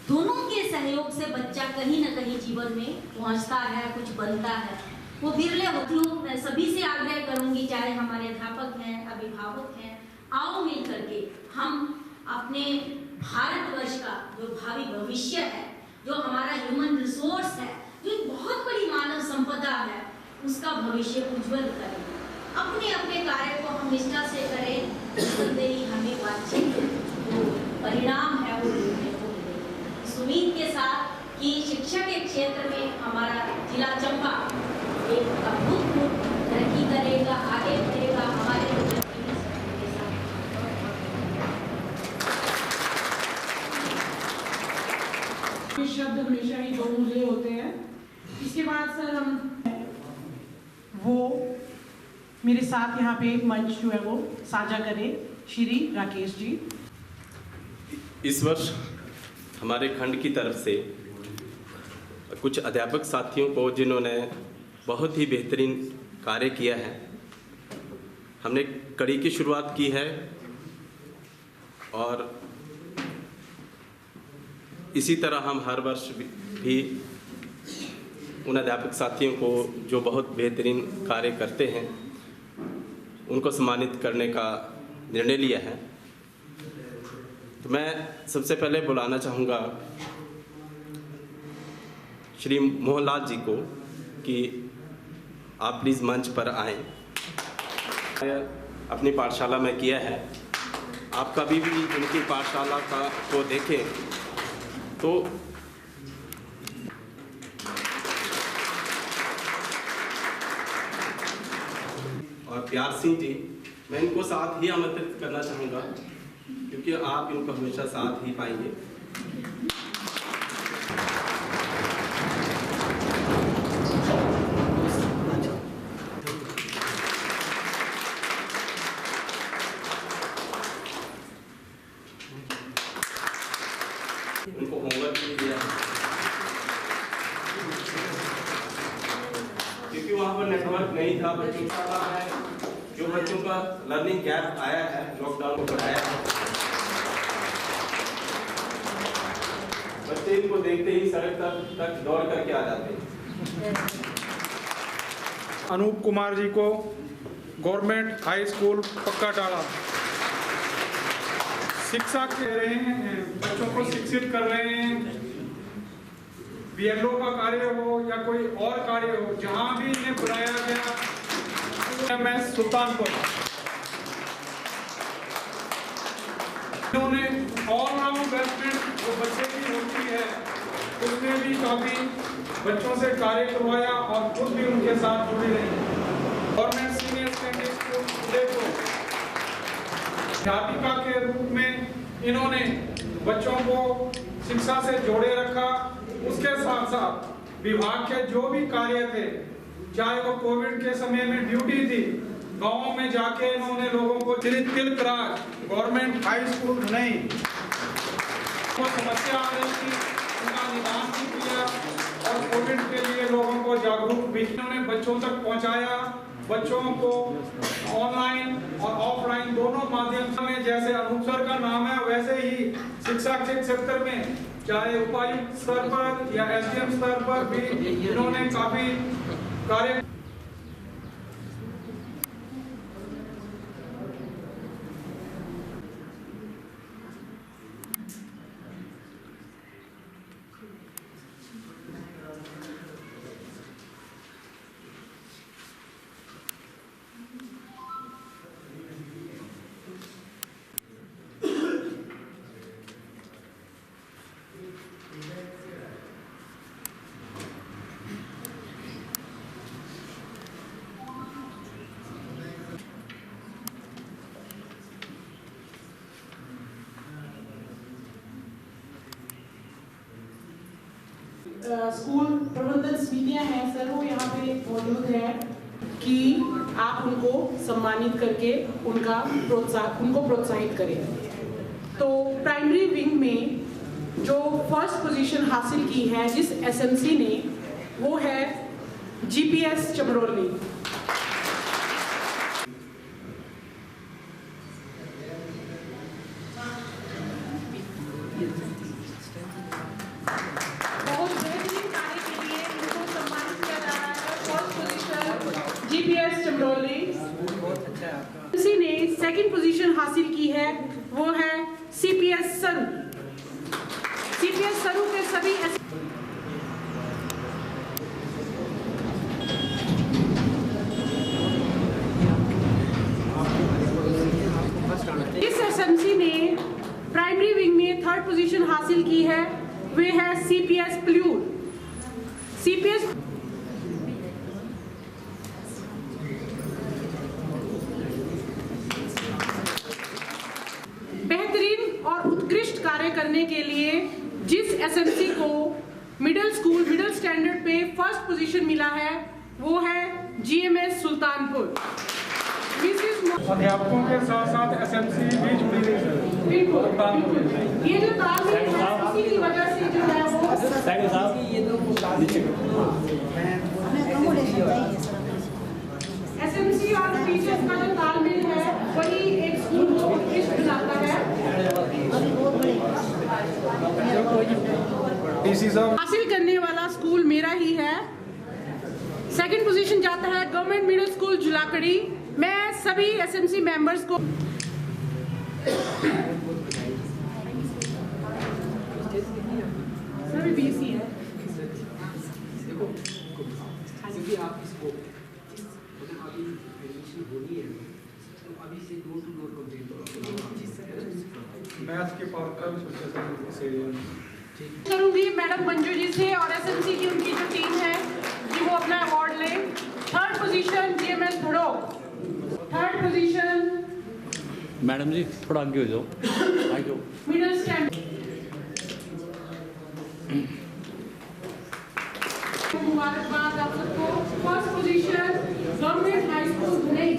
दोनों के सहयोग से बच्चा कहीं ना कहीं जीवन में पहुंचता है, कुछ बनता है। वो बिरले होती हूँ। मैं सभी से आग्रह करूंगी, चाहे हमारे अध्यापक हैं, अभिभावक हैं, आओ मिल करके हम अपने भारतवर्ष का जो भावी भविष्य है, जो हमारा ह्यूमन रिसोर्स है, जो एक बहुत बड़ी मानव संपदा है, उसका भविष्य उज्जवल करें। अपने अपने कार्य को हम निष्ठा से करें, निस्संदेही हमें वांछित जो परिणाम है वो देखने को मिलेगा। इस उम्मीद के साथ कि शिक्षा के क्षेत्र में हमारा जिला चंबा एक अभूतपूर्व तरक्की करेगा, आगे बढ़ेगा। हमारे शब्द हमेशा ही दो मूल्य होते हैं। इसके बाद सर हम वो मेरे साथ यहाँ पे एक मंच जो है वो साझा करें, श्री राकेश जी। इस वर्ष हमारे खंड की तरफ से कुछ अध्यापक साथियों को, जिन्होंने बहुत ही बेहतरीन कार्य किया है, हमने कड़ी की शुरुआत की है और इसी तरह हम हर वर्ष भी उन अध्यापक साथियों को जो बहुत बेहतरीन कार्य करते हैं उनको सम्मानित करने का निर्णय लिया है। तो मैं सबसे पहले बुलाना चाहूँगा श्री मोहनलाल जी को कि आप प्लीज़ मंच पर आएं। अपनी पाठशाला में किया है, आप कभी भी उनकी पाठशाला को देखें तो प्यार सिंह जी, मैं इनको साथ ही आमंत्रित करना चाहूँगा क्योंकि आप इनको हमेशा साथ ही पाएंगे। उनको होमवर्क भी दिया क्योंकि वहाँ पर नेटवर्क नहीं था बच्चों का, जो बच्चों का लर्निंग गैप आया है लॉकडाउन को बढ़ाया है, बच्चे इनको देखते ही सड़क तक दौड़ करके आ जाते हैं। अनूप कुमार जी को गवर्नमेंट हाई स्कूल पक्का टाला शिक्षा दे रहे हैं, बच्चों को शिक्षित कर रहे हैं। बीएलओ का कार्य हो या कोई और कार्य हो, जहां भी इन्हें बुलाया गया, मैं सुल्तानपुर इन्होंने ऑलराउंड डेवलपमेंट जो बच्चे की होती है उसमें भी काफी बच्चों से कार्य करवाया और खुद भी उनके साथ जुड़ी रही। Government senior secondary school Udaipur अध्यापिका के रूप में इन्होंने बच्चों को शिक्षा से जोड़े रखा। उसके साथ साथ विभाग के जो भी कार्य थे, चाहे वो कोविड के समय में ड्यूटी थी, गांवों में जाके इन्होंने लोगों को Tilak Raj government high school नहीं को समस्या आ रही थी, उनका निदान भी किया और कोविड के लिए लोगों को जागरूक भी इन्होंने बच्चों तक पहुंचाया। बच्चों को ऑनलाइन और ऑफलाइन दोनों माध्यम से, जैसे अनूप सर का नाम है वैसे ही शिक्षा के क्षेत्र में चाहे उपायुक्त स्तर पर या एसडीएम स्तर पर भी इन्होंने काफी कार्य। स्कूल प्रबंधन समितियां हैं सर, वो यहाँ पे मौजूद है कि आप उनको सम्मानित करके उनको प्रोत्साहित करें। तो प्राइमरी विंग में जो फर्स्ट पोजीशन हासिल की है जिस एसएमसी ने, वो है जीपीएस चमरोली। इसी ने सेकंड पोजीशन हासिल की है, वो है सीपीएस सरू। सीपीएस सरू के सभी इस एसएमसी ने प्राइमरी विंग में थर्ड पोजीशन हासिल की है, वे है सीपीएस प्ल्यूर। सीपीएस और उत्कृष्ट कार्य करने के लिए जिस एसएमसी को मिडिल स्टैंडर्ड पे फर्स्ट पोजीशन मिला है, वो है जीएमएस सुल्तानपुर। अध्यापकों के साथ साथ एसएमसी भी जुड़ी रही है। बिल्कुल, ये जो तालमेल है उसी की वजह से जो है वो एसएमसी और टीचर्स का जो तालमेल है वही एक स्कूल को उत्कृष्ट बनाता है। हासिल करने वाला स्कूल मेरा ही है। सेकंड पोजीशन जाता है गवर्नमेंट मिडिल स्कूल जुलाकड़ी। मैं सभी एसएमसी मेंबर्स को सभी बीसी है। आप इसको अभी एडमिशन होनी है तो अभी से door to door complete math के पार्ट से करूंगी मैडम मंजू जी से और एसएमसी की उनकी जो टीम है कि वो अपना अवार्ड लें। Third position GMS Dharo. Third position madam जी थोड़ा आगे हो जाओ, आगे हो। Middle standard. मुबारकबाद आप सबको। First position government high school Dhurai.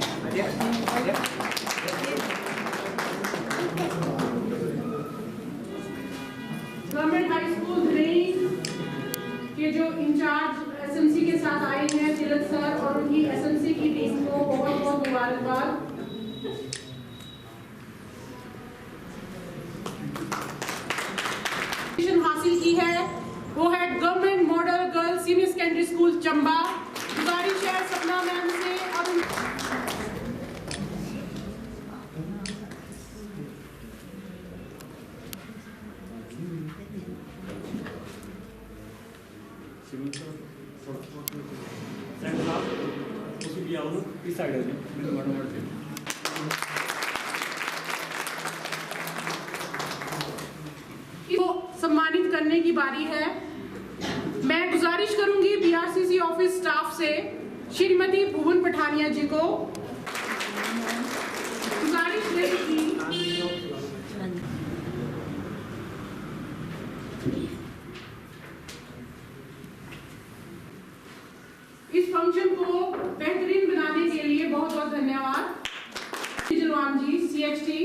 Government high school Dhurai के जो इंचार्ज एसएमसी के साथ आए हैं तिलक सर और उनकी एसएमसी की टीम को बहुत बहुत मुबारकबाद। हासिल की है वो है government model girls senior secondary school Chamba. गुजारिश है सपना मैम से और सम्मानित करने की बारी है। मैं गुजारिश करूंगी बीआरसीसी ऑफिस स्टाफ से श्रीमती भुवन पठानिया जी को गुजारिश रहेगी इस फंक्शन को बेहतरीन बनाने के लिए। बहुत बहुत धन्यवाद जलवान जी सीएचटी।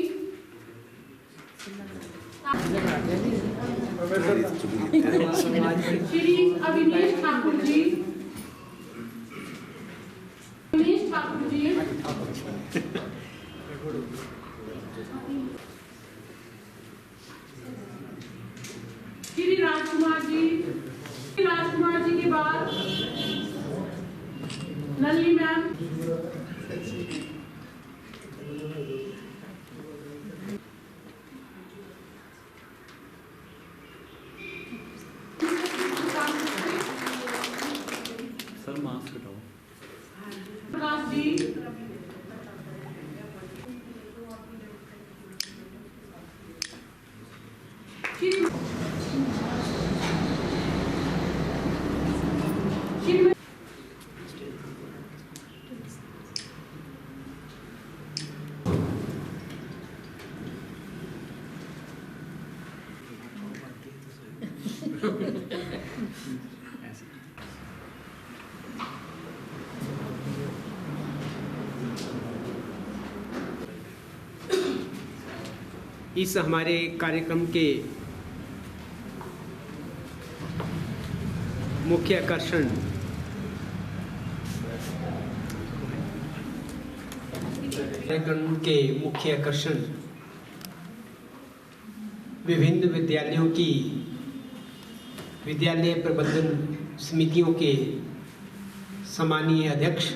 श्री अविनेश ठाकुर जी, अविनेश ठाकुर जी, श्री राजकुमार जी, राजकुमार जी के बाद नलिनी मैम, सर मास्क हटाओ। प्रकाश जी, इस हमारे कार्यक्रम के मुख्य आकर्षण विभिन्न विद्यालयों की विद्यालय प्रबंधन समितियों के सम्मानीय अध्यक्ष,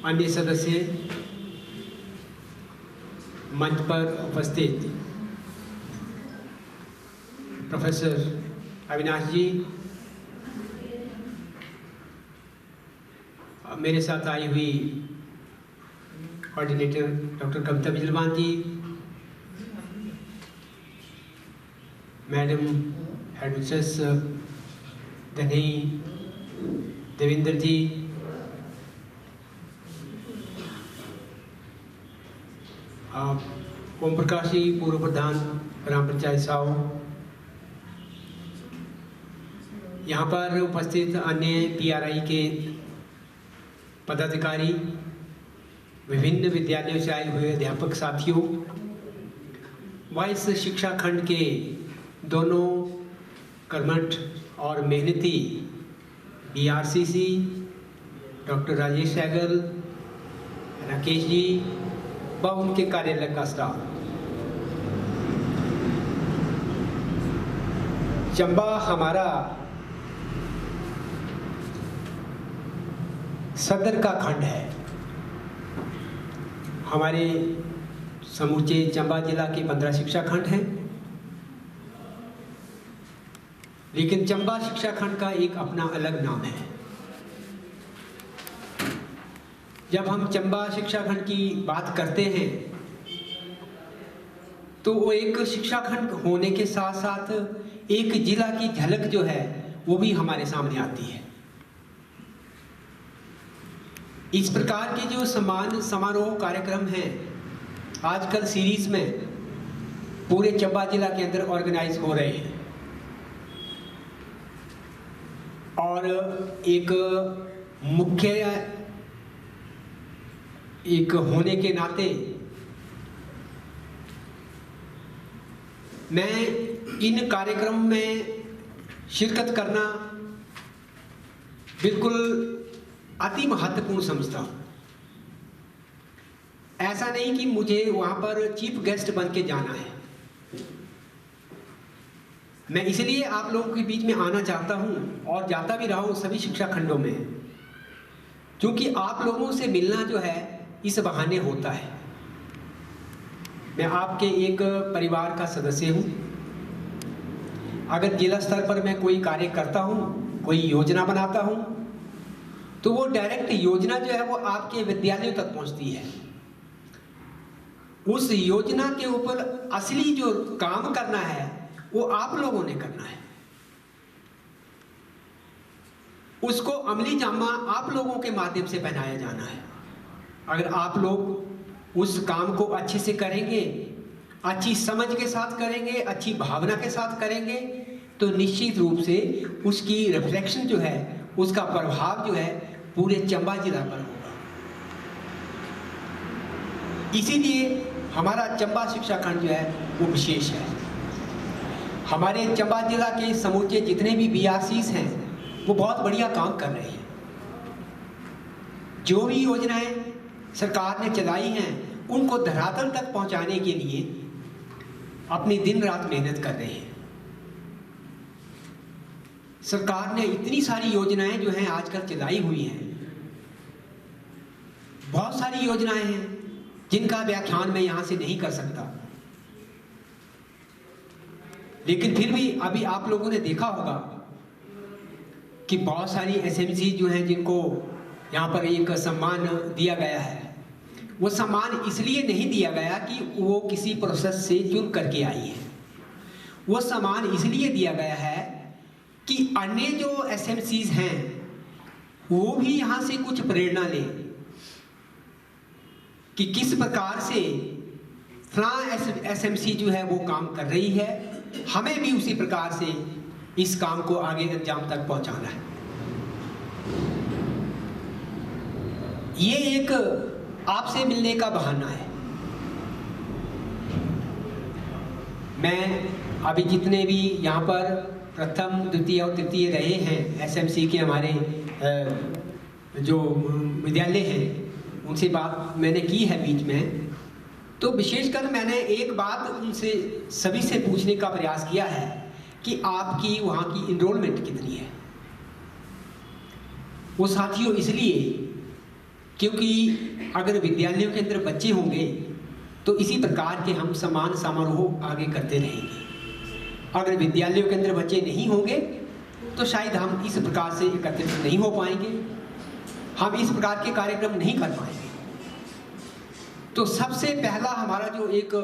अन्य सदस्य, मंच पर उपस्थित प्रोफेसर अविनाश जी, मेरे साथ आई हुई कोऑर्डिनेटर डॉक्टर कविता बिजलवान जी, मैडम हेडमिस्ट्रेस धनी देवेंद्र जी, ओम प्रकाश जी पूर्व प्रधान ग्राम पंचायत साहब, यहाँ पर उपस्थित अन्य पीआरआई के पदाधिकारी, विभिन्न विद्यालयों से आए हुए अध्यापक साथियों, वाइस शिक्षा खंड के दोनों कर्मठ और मेहनती बीआरसीसी, डॉक्टर राजेश सहगल, राकेश जी व उनके कार्यालय का स्टाफ। चंबा हमारा सदर का खंड है। हमारे समूचे चंबा जिला के 15 शिक्षा खंड हैं, लेकिन चंबा शिक्षा खंड का एक अपना अलग नाम है। जब हम चंबा शिक्षा खंड की बात करते हैं तो वो एक शिक्षा खंड होने के साथ साथ एक जिला की झलक जो है वो भी हमारे सामने आती है। इस प्रकार के जो सम्मान समारोह कार्यक्रम हैं आजकल सीरीज में पूरे चंबा जिला के अंदर ऑर्गेनाइज हो रहे हैं, और एक मुख्य एक होने के नाते मैं इन कार्यक्रम में शिरकत करना बिल्कुल अति महत्वपूर्ण समझता हूँ। ऐसा नहीं कि मुझे वहाँ पर चीफ गेस्ट बन के जाना है, मैं इसलिए आप लोगों के बीच में आना चाहता हूँ और जाता भी रहा हूँ सभी शिक्षा खंडों में, क्योंकि आप लोगों से मिलना जो है इस बहाने होता है। मैं आपके एक परिवार का सदस्य हूँ। अगर जिला स्तर पर मैं कोई कार्य करता हूँ, कोई योजना बनाता हूँ, तो वो डायरेक्ट योजना जो है वो आपके विद्यालयों तक पहुँचती है। उस योजना के ऊपर असली जो काम करना है वो आप लोगों ने करना है, उसको अमली जामा आप लोगों के माध्यम से पहनाया जाना है। अगर आप लोग उस काम को अच्छे से करेंगे, अच्छी समझ के साथ करेंगे, अच्छी भावना के साथ करेंगे, तो निश्चित रूप से उसकी रिफ्लेक्शन जो है, उसका प्रभाव जो है पूरे चंबा जिला पर होगा। इसीलिए हमारा चंबा शिक्षा खंड जो है वो विशेष है। हमारे चंबा जिला के समूचे जितने भी BRCs हैं वो बहुत बढ़िया काम कर रहे हैं। जो भी योजनाएं सरकार ने चलाई हैं उनको धरातल तक पहुंचाने के लिए अपनी दिन रात मेहनत कर रहे हैं। सरकार ने इतनी सारी योजनाएं जो हैं आजकल चलाई हुई हैं, बहुत सारी योजनाएं हैं जिनका व्याख्यान मैं यहाँ से नहीं कर सकता, लेकिन फिर भी अभी आप लोगों ने देखा होगा कि बहुत सारी SMC जो हैं जिनको यहाँ पर एक सम्मान दिया गया है, वो सम्मान इसलिए नहीं दिया गया कि वो किसी प्रोसेस से चुन करके आई है। वो सम्मान इसलिए दिया गया है कि अन्य जो SMCs हैं वो भी यहाँ से कुछ प्रेरणा लें कि किस प्रकार से फलां SMC जो है वो काम कर रही है, हमें भी उसी प्रकार से इस काम को आगे अंजाम तक पहुंचाना है। ये एक आपसे मिलने का बहाना है। मैं अभी जितने भी यहाँ पर प्रथम, द्वितीय और तृतीय रहे हैं SMC के हमारे जो विद्यालय हैं, उनसे बात मैंने की है बीच में, तो विशेषकर मैंने एक बात उनसे सभी से पूछने का प्रयास किया है कि आपकी वहाँ की इनरोलमेंट कितनी है। वो साथियों इसलिए क्योंकि अगर विद्यालयों के अंदर बच्चे होंगे तो इसी प्रकार के हम सम्मान समारोह आगे करते रहेंगे। अगर विद्यालयों के अंदर बच्चे नहीं होंगे तो शायद हम इस प्रकार से एकत्रित नहीं हो पाएंगे, हम इस प्रकार के कार्यक्रम नहीं कर पाएंगे। तो सबसे पहला हमारा जो एक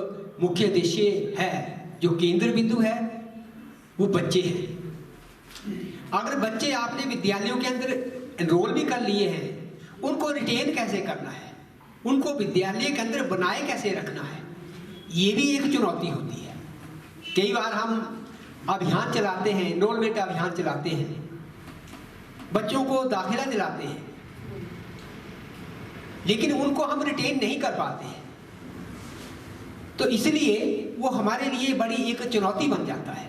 मुख्य उद्देश्य है, जो केंद्र बिंदु है, वो बच्चे हैं। अगर बच्चे आपने विद्यालयों के अंदर एनरोल भी कर लिए हैं, उनको रिटेन कैसे करना है, उनको विद्यालय के अंदर बनाए कैसे रखना है, ये भी एक चुनौती होती है। कई बार हम अभियान चलाते हैं, एनरोलमेंट अभियान चलाते हैं, बच्चों को दाखिला दिलाते हैं, लेकिन उनको हम रिटेन नहीं कर पाते हैं। तो इसलिए वो हमारे लिए बड़ी एक चुनौती बन जाता है।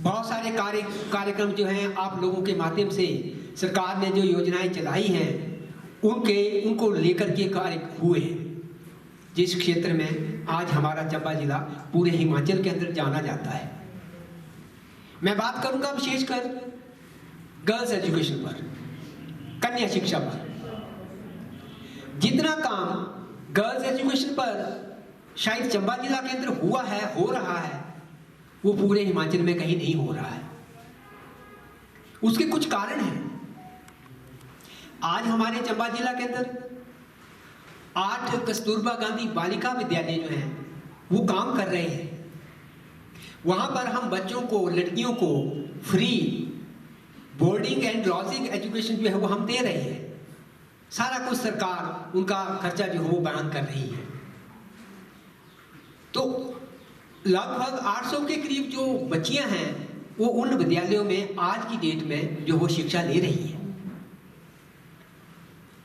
बहुत सारे कार्यक्रम जो हैं आप लोगों के माध्यम से सरकार ने जो योजनाएं चलाई हैं उनको लेकर के कार्य हुए हैं, जिस क्षेत्र में आज हमारा चंबा जिला पूरे हिमाचल के अंदर जाना जाता है। मैं बात करूंगा विशेषकर गर्ल्स एजुकेशन पर, कन्या शिक्षा पर। जितना काम गर्ल्स एजुकेशन पर शायद चंबा जिला के अंदर हुआ है, हो रहा है, वो पूरे हिमाचल में कहीं नहीं हो रहा है। उसके कुछ कारण हैं। आज हमारे चंबा जिला के अंदर 8 कस्तूरबा गांधी बालिका विद्यालय जो हैं वो काम कर रहे हैं। वहां पर हम बच्चों को, लड़कियों को free boarding and lodging education जो है वो हम दे रहे हैं। सारा कुछ सरकार उनका खर्चा जो है वो बयान कर रही है। तो लगभग 800 के करीब जो बच्चियां हैं वो उन विद्यालयों में आज की डेट में जो वो शिक्षा ले रही है।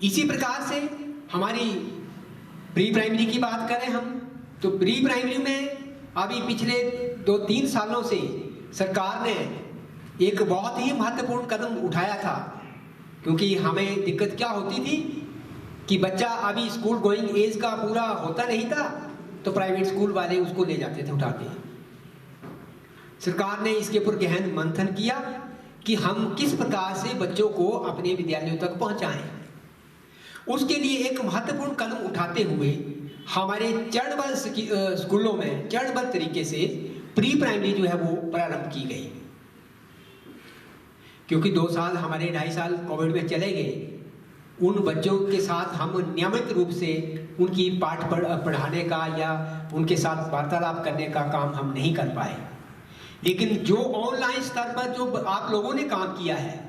इसी प्रकार से हमारी प्री प्राइमरी की बात करें हम, तो प्री प्राइमरी में अभी पिछले 2-3 सालों से सरकार ने एक बहुत ही महत्वपूर्ण कदम उठाया था, क्योंकि हमें दिक्कत क्या होती थी कि बच्चा अभी स्कूल गोइंग एज का पूरा होता नहीं था, तो प्राइवेट स्कूल वाले उसको ले जाते थे उठा के। सरकार ने इसके ऊपर गहन मंथन किया कि हम किस प्रकार से बच्चों को अपने विद्यालयों तक पहुंचाएं। उसके लिए एक महत्वपूर्ण कदम उठाते हुए हमारे चरणबद्ध स्कूलों में चरणबद्ध तरीके से प्री प्राइमरी जो है वो प्रारंभ की गई। क्योंकि 2 साल हमारे 2.5 साल कोविड में चले गए, उन बच्चों के साथ हम नियमित रूप से उनकी पाठ पढ़ाने का या उनके साथ वार्तालाप करने का काम हम नहीं कर पाए। लेकिन जो ऑनलाइन स्तर पर जो आप लोगों ने काम किया है,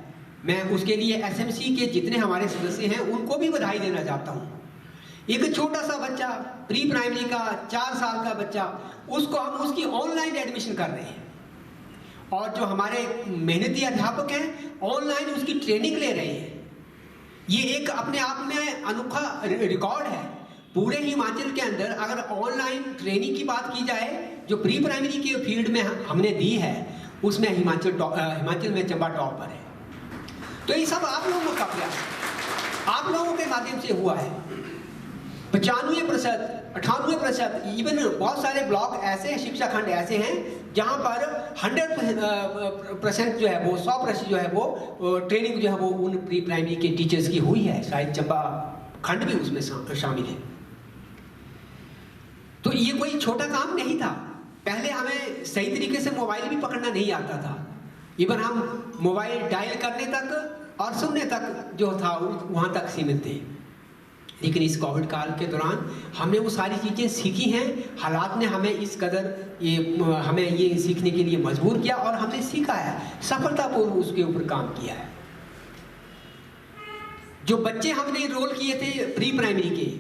मैं उसके लिए एसएमसी के जितने हमारे सदस्य हैं उनको भी बधाई देना चाहता हूँ। एक छोटा सा बच्चा प्री प्राइमरी का 4 साल का बच्चा, उसको हम उसकी ऑनलाइन एडमिशन कर रहे हैं, और जो हमारे मेहनती अध्यापक हैं ऑनलाइन उसकी ट्रेनिंग ले रहे हैं। ये एक अपने आप में अनोखा रिकॉर्ड है। पूरे हिमाचल के अंदर अगर ऑनलाइन ट्रेनिंग की बात की जाए, जो प्री प्राइमरी के फील्ड में हमने दी है, उसमें हिमाचल में चंबा टॉप पर है। तो ये सब आप लोगों का प्रयास, आप लोगों के माध्यम से हुआ है। 95%, 98%, इवन बहुत सारे ब्लॉक ऐसे हैं, शिक्षा खंड ऐसे हैं जहां पर 100% जो है वो 100% जो है वो ट्रेनिंग जो है वो उन प्री प्राइमरी के टीचर्स की हुई है। शायद चंबा खंड भी उसमें शामिल है। तो ये कोई छोटा काम नहीं था। पहले हमें सही तरीके से मोबाइल भी पकड़ना नहीं आता था। इवन हम मोबाइल डायल करने तक और सुनने तक जो था वहां तक सीमित थे। लेकिन इस कोविड काल के दौरान हमने वो सारी चीज़ें सीखी हैं। हालात ने हमें इस कदर हमें ये सीखने के लिए मजबूर किया और हमने सीखा है, सफलतापूर्वक उसके ऊपर काम किया है। जो बच्चे हमने एनरोल किए थे प्री प्राइमरी के,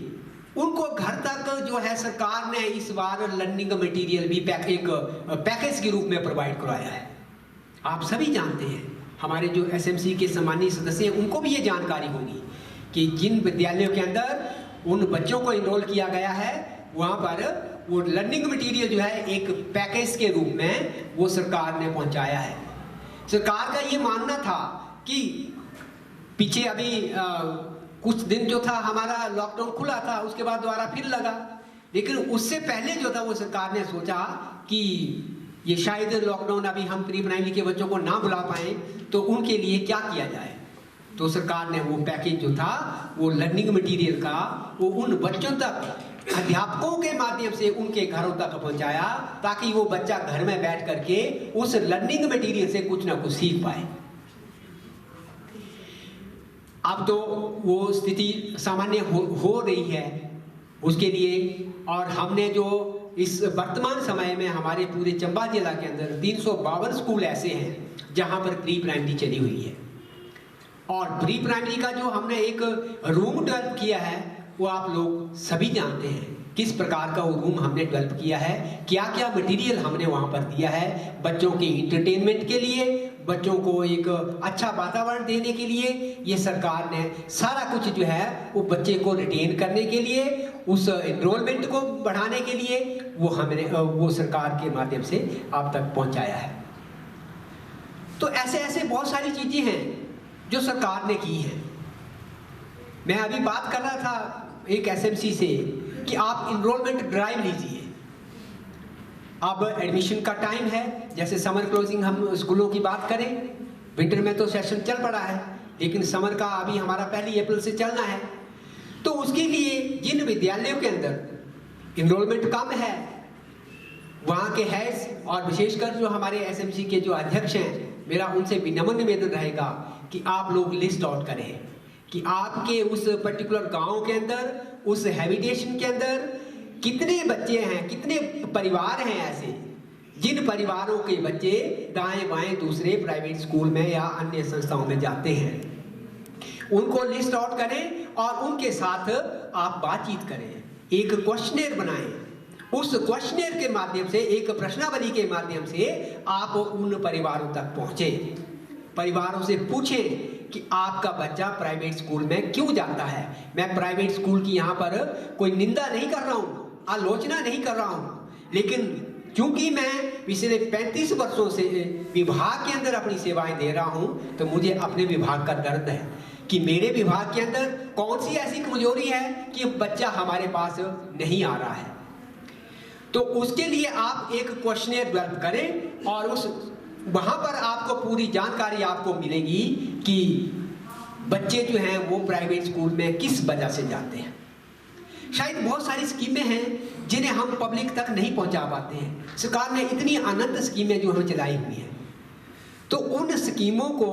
उनको घर तक जो है सरकार ने इस बार लर्निंग मटेरियल भी पैकेज के रूप में प्रोवाइड करवाया है। आप सभी जानते हैं, हमारे जो एसएमसी के सम्मानीय सदस्य हैं उनको भी ये जानकारी होगी कि जिन विद्यालयों के अंदर उन बच्चों को इनरोल किया गया है, वहाँ पर वो लर्निंग मटेरियल जो है एक पैकेज के रूप में वो सरकार ने पहुँचाया है। सरकार का ये मानना था कि पीछे अभी कुछ दिन जो था हमारा लॉकडाउन खुला था, उसके बाद दोबारा फिर लगा, लेकिन उससे पहले जो था वो सरकार ने सोचा कि ये शायद लॉकडाउन अभी हम प्री प्राइमरी के बच्चों को ना बुला पाए, तो उनके लिए क्या किया जाए। तो सरकार ने वो पैकेज जो था वो लर्निंग मटेरियल का वो उन बच्चों तक अध्यापकों के माध्यम से उनके घरों तक पहुंचाया, ताकि वो बच्चा घर में बैठ करके उस लर्निंग मटेरियल से कुछ ना कुछ सीख पाए। अब तो वो स्थिति सामान्य हो रही है उसके लिए, और हमने जो इस वर्तमान समय में हमारे पूरे चंबा जिला के अंदर 352 स्कूल ऐसे हैं जहां पर प्री प्राइमरी चली हुई है। और प्री प्राइमरी का जो हमने एक रूम डेवलप किया है वो आप लोग सभी जानते हैं किस प्रकार का वो रूम हमने डेवलप किया है, क्या क्या मटेरियल हमने वहाँ पर दिया है बच्चों के इंटरटेनमेंट के लिए, बच्चों को एक अच्छा वातावरण देने के लिए। ये सरकार ने सारा कुछ जो है वो बच्चे को रिटेन करने के लिए, उस एनरोलमेंट को बढ़ाने के लिए वो हमने वो सरकार के माध्यम से आप तक पहुँचाया है। तो ऐसे ऐसे बहुत सारी चीज़ें हैं जो सरकार ने की है। मैं अभी बात कर रहा था एक एसएमसी से कि आप इनरोलमेंट ड्राइव लीजिए। अब एडमिशन का टाइम है, जैसे समर क्लोजिंग हम स्कूलों की बात करें, विंटर में तो सेशन चल पड़ा है, लेकिन समर का अभी हमारा 1 अप्रैल से चलना है। तो उसके लिए जिन विद्यालयों के अंदर इनरोलमेंट कम है, वहाँ के हेड्स और विशेषकर जो हमारे एसएमसी के जो अध्यक्ष हैं, मेरा उनसे विनम्र निवेदन रहेगा कि आप लोग लिस्ट आउट करें कि आपके उस पर्टिकुलर गांव के अंदर, उस हैबिटेशन के अंदर कितने बच्चे हैं, कितने परिवार हैं ऐसे जिन परिवारों के बच्चे दाएं बाएं दूसरे प्राइवेट स्कूल में या अन्य संस्थाओं में जाते हैं, उनको लिस्ट आउट करें और उनके साथ आप बातचीत करें, एक क्वेश्चनेयर बनाएं। उस क्वेश्चनेयर के माध्यम से, एक प्रश्नावली के माध्यम से आप उन परिवारों तक पहुंचे, परिवारों से पूछें कि आपका बच्चा प्राइवेट स्कूल में क्यों जाता है। मैं प्राइवेट स्कूल की यहाँ पर कोई निंदा नहीं कर रहा हूँ, आलोचना नहीं कर रहा हूँ, लेकिन क्योंकि मैं पिछले 35 वर्षों से विभाग के अंदर अपनी सेवाएं दे रहा हूँ, तो मुझे अपने विभाग का दर्द है कि मेरे विभाग के अंदर कौन सी ऐसी कमजोरी है कि बच्चा हमारे पास नहीं आ रहा है। तो उसके लिए आप एक क्वेश्चनेयर डेवलप करें और वहां पर आपको पूरी जानकारी आपको मिलेगी कि बच्चे जो हैं वो प्राइवेट स्कूल में किस वजह से जाते हैं। शायद बहुत सारी स्कीमें हैं जिन्हें हम पब्लिक तक नहीं पहुंचा पाते हैं। सरकार ने इतनी अनंत स्कीमें जो हमें चलाई हुई हैं, तो उन स्कीमों को,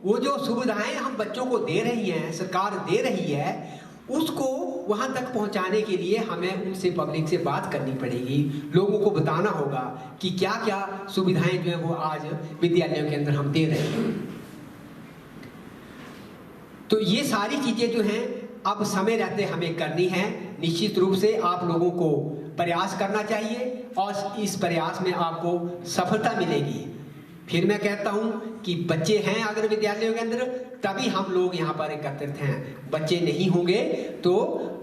वो जो सुविधाएं हम बच्चों को दे रही हैं, सरकार दे रही है, उसको वहां तक पहुंचाने के लिए हमें उनसे, पब्लिक से बात करनी पड़ेगी। लोगों को बताना होगा कि क्या क्या सुविधाएं जो है वो आज विद्यालयों के अंदर हम दे रहे हैं। तो ये सारी चीजें जो हैं अब समय रहते हमें करनी है। निश्चित रूप से आप लोगों को प्रयास करना चाहिए और इस प्रयास में आपको सफलता मिलेगी। फिर मैं कहता हूं कि बच्चे हैं अगर विद्यालयों के अंदर, तभी हम लोग यहाँ पर एकत्रित हैं। बच्चे नहीं होंगे तो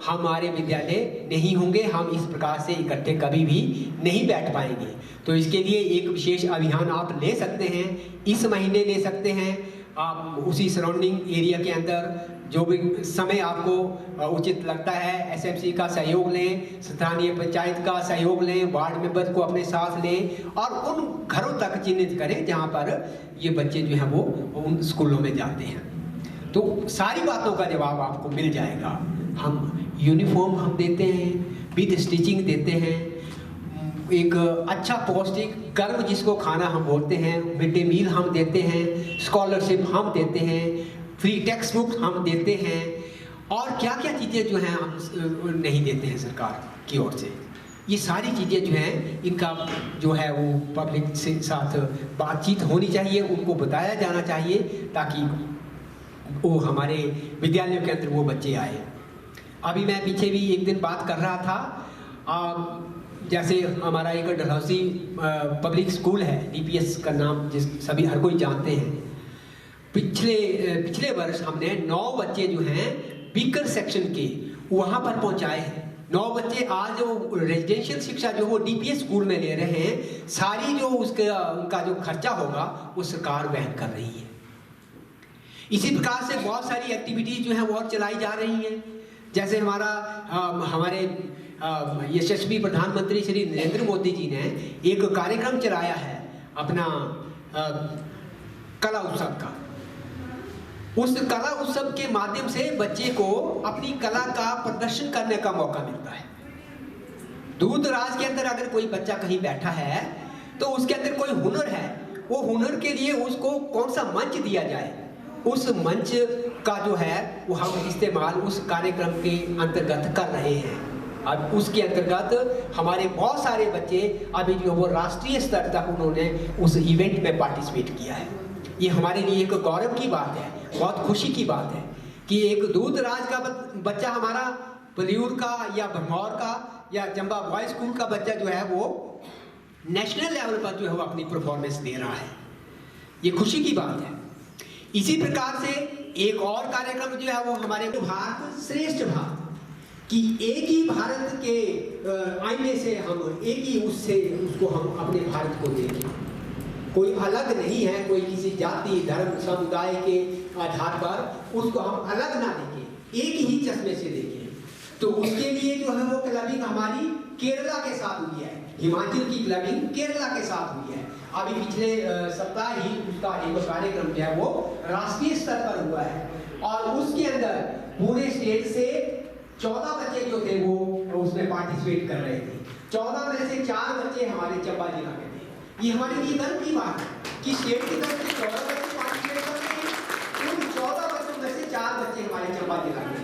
हमारे विद्यालय नहीं होंगे, हम इस प्रकार से इकट्ठे कभी भी नहीं बैठ पाएंगे। तो इसके लिए एक विशेष अभियान आप ले सकते हैं, इस महीने ले सकते हैं। आप उसी सराउंडिंग एरिया के अंदर जो भी समय आपको उचित लगता है, एसएमसी का सहयोग लें, स्थानीय पंचायत का सहयोग लें, वार्ड मेंबर को अपने साथ लें और उन घरों तक चिन्हित करें जहां पर ये बच्चे जो हैं वो उन स्कूलों में जाते हैं। तो सारी बातों का जवाब आपको मिल जाएगा। हम यूनिफॉर्म हम देते हैं, विद स्टिचिंग देते हैं, एक अच्छा पौष्टिक कर्म जिसको खाना हम बोलते हैं, मिड डे मील हम देते हैं, स्कॉलरशिप हम देते हैं, फ्री टेक्स्ट बुक हम देते हैं, और क्या क्या चीज़ें जो हैं हम नहीं देते हैं सरकार की ओर से। ये सारी चीज़ें जो हैं इनका जो है वो पब्लिक से साथ बातचीत होनी चाहिए, उनको बताया जाना चाहिए ताकि वो हमारे विद्यालयों के अंदर वो बच्चे आए। अभी मैं पीछे भी एक दिन बात कर रहा था, जैसे हमारा एक डलहौसी पब्लिक स्कूल है, डीपीएस का नाम जिस सभी हर कोई जानते हैं। पिछले वर्ष हमने 9 बच्चे जो हैं बीकर सेक्शन के वहाँ पर पहुँचाए हैं। 9 बच्चे आज वो रेजिडेंशियल शिक्षा जो वो डीपीएस स्कूल में ले रहे हैं, सारी जो उनका जो खर्चा होगा वो सरकार वहन कर रही है। इसी प्रकार से बहुत सारी एक्टिविटीज जो हैं वो और चलाई जा रही हैं। जैसे हमारे यशस्वी प्रधानमंत्री श्री नरेंद्र मोदी जी ने एक कार्यक्रम चलाया है अपना कला उत्सव का। उस कला उत्सव के माध्यम से बच्चे को अपनी कला का प्रदर्शन करने का मौका मिलता है। दूर दराज के अंदर अगर कोई बच्चा कहीं बैठा है तो उसके अंदर कोई हुनर है, वो हुनर के लिए उसको कौन सा मंच दिया जाए, उस मंच का जो है वो हम इस्तेमाल उस कार्यक्रम के अंतर्गत कर रहे हैं। अब उसके अंतर्गत हमारे बहुत सारे बच्चे अभी जो वो राष्ट्रीय स्तर तक उन्होंने उस इवेंट में पार्टिसिपेट किया है। ये हमारे लिए एक गौरव की बात है, बहुत खुशी की बात है कि एक दूर दराज का बच्चा हमारा पलियूर का या भरमौर का या चंबा बॉय स्कूल का बच्चा जो है वो नेशनल लेवल पर जो है वो अपनी परफॉर्मेंस दे रहा है। ये खुशी की बात है। इसी प्रकार से एक और कार्यक्रम जो है वो हमारे भारत श्रेष्ठ भारत कि एक ही भारत के आईने से हम एक ही उसको हम अपने भारत को देखें, कोई अलग नहीं है, कोई किसी जाति धर्म समुदाय के आधार पर उसको हम अलग ना देखें, एक ही चश्मे से देखें। तो उसके लिए जो है वो क्लबिंग हमारी केरला के साथ हुई है, हिमाचल की क्लबिंग केरला के साथ हुई है। अभी पिछले सप्ताह ही उसका एक कार्यक्रम जो है वो राष्ट्रीय स्तर पर हुआ है और उसके अंदर पूरे स्टेट से 14 बच्चे जो थे वो उसमें पार्टिसिपेट कर रहे थे। 14 में से 4 बच्चे हमारे चंबा जिला के थे। ये हमारे लिए गर्व की बात है कि स्टेट की तरफ से 14 बच्चे पार्टिसिपेट कर रहे हैं, उन 14 बच्चों में से 4 बच्चे हमारे चंबा जिला के।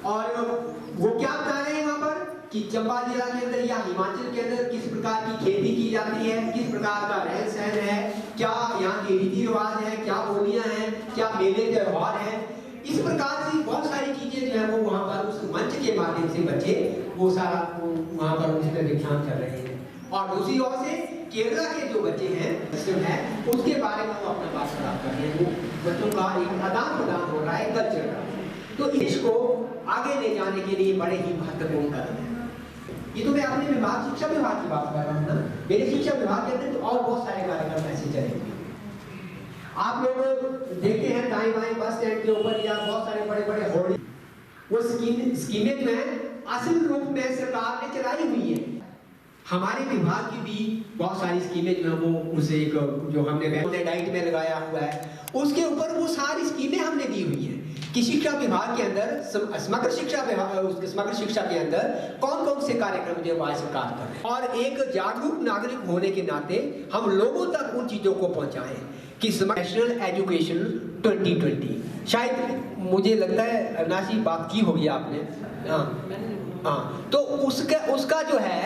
और वो क्या बता रहे हैं वहाँ पर कि चंबा जिला के अंदर या हिमाचल के अंदर किस प्रकार की खेती की जाती है, किस प्रकार का रहन सहन है, क्या यहाँ के रीति रिवाज है, क्या बोलियां हैं, क्या मेले त्योहार हैं। इस प्रकार से बहुत सारी चीजें जो है वो वहाँ पर उस मंच के माध्यम से बच्चे वो सारा वहाँ पर उसमें व्याख्यान कर रहे हैं। और दूसरी ओर से केरला के जो बच्चे हैं उसके बारे में वो अपना वार्तालाप कर रहे हैं। वो बच्चों का एक आदान प्रदान हो रहा है कल्चर का। तो इसको आगे ले जाने के लिए बड़े ही महत्वपूर्ण कदम है। ये तो मैं अपने विभाग शिक्षा विभाग की बात कर रहा हूँ ना, मेरे शिक्षा विभाग के अंदर तो और बहुत सारे कार्यक्रम ऐसे चलेंगे। आप लोग देखते हैं दाएं बाएं बस स्टैंड के ऊपर या बहुत सारे बड़े बड़े होर्डिंग, वो स्कीमें जो है असल रूप में सरकार ने चलाई हुई है। हमारे विभाग की भी बहुत सारी स्कीमें जो है वो उसे एक जो हमने डाइट में लगाया हुआ है उसके ऊपर वो सारी स्कीमें हमने दी हुई है कि शिक्षा विभाग के अंदर समग्र शिक्षा के अंदर कौन कौन से कार्यक्रम जो है सरकार कर रहे हैं। और एक जागरूक नागरिक होने के नाते हम लोगों तक उन चीजों को पहुंचाएं कि नेशनल एजुकेशन 2020, शायद मुझे लगता है नाशी बात की होगी आपने, हाँ, तो उसका जो है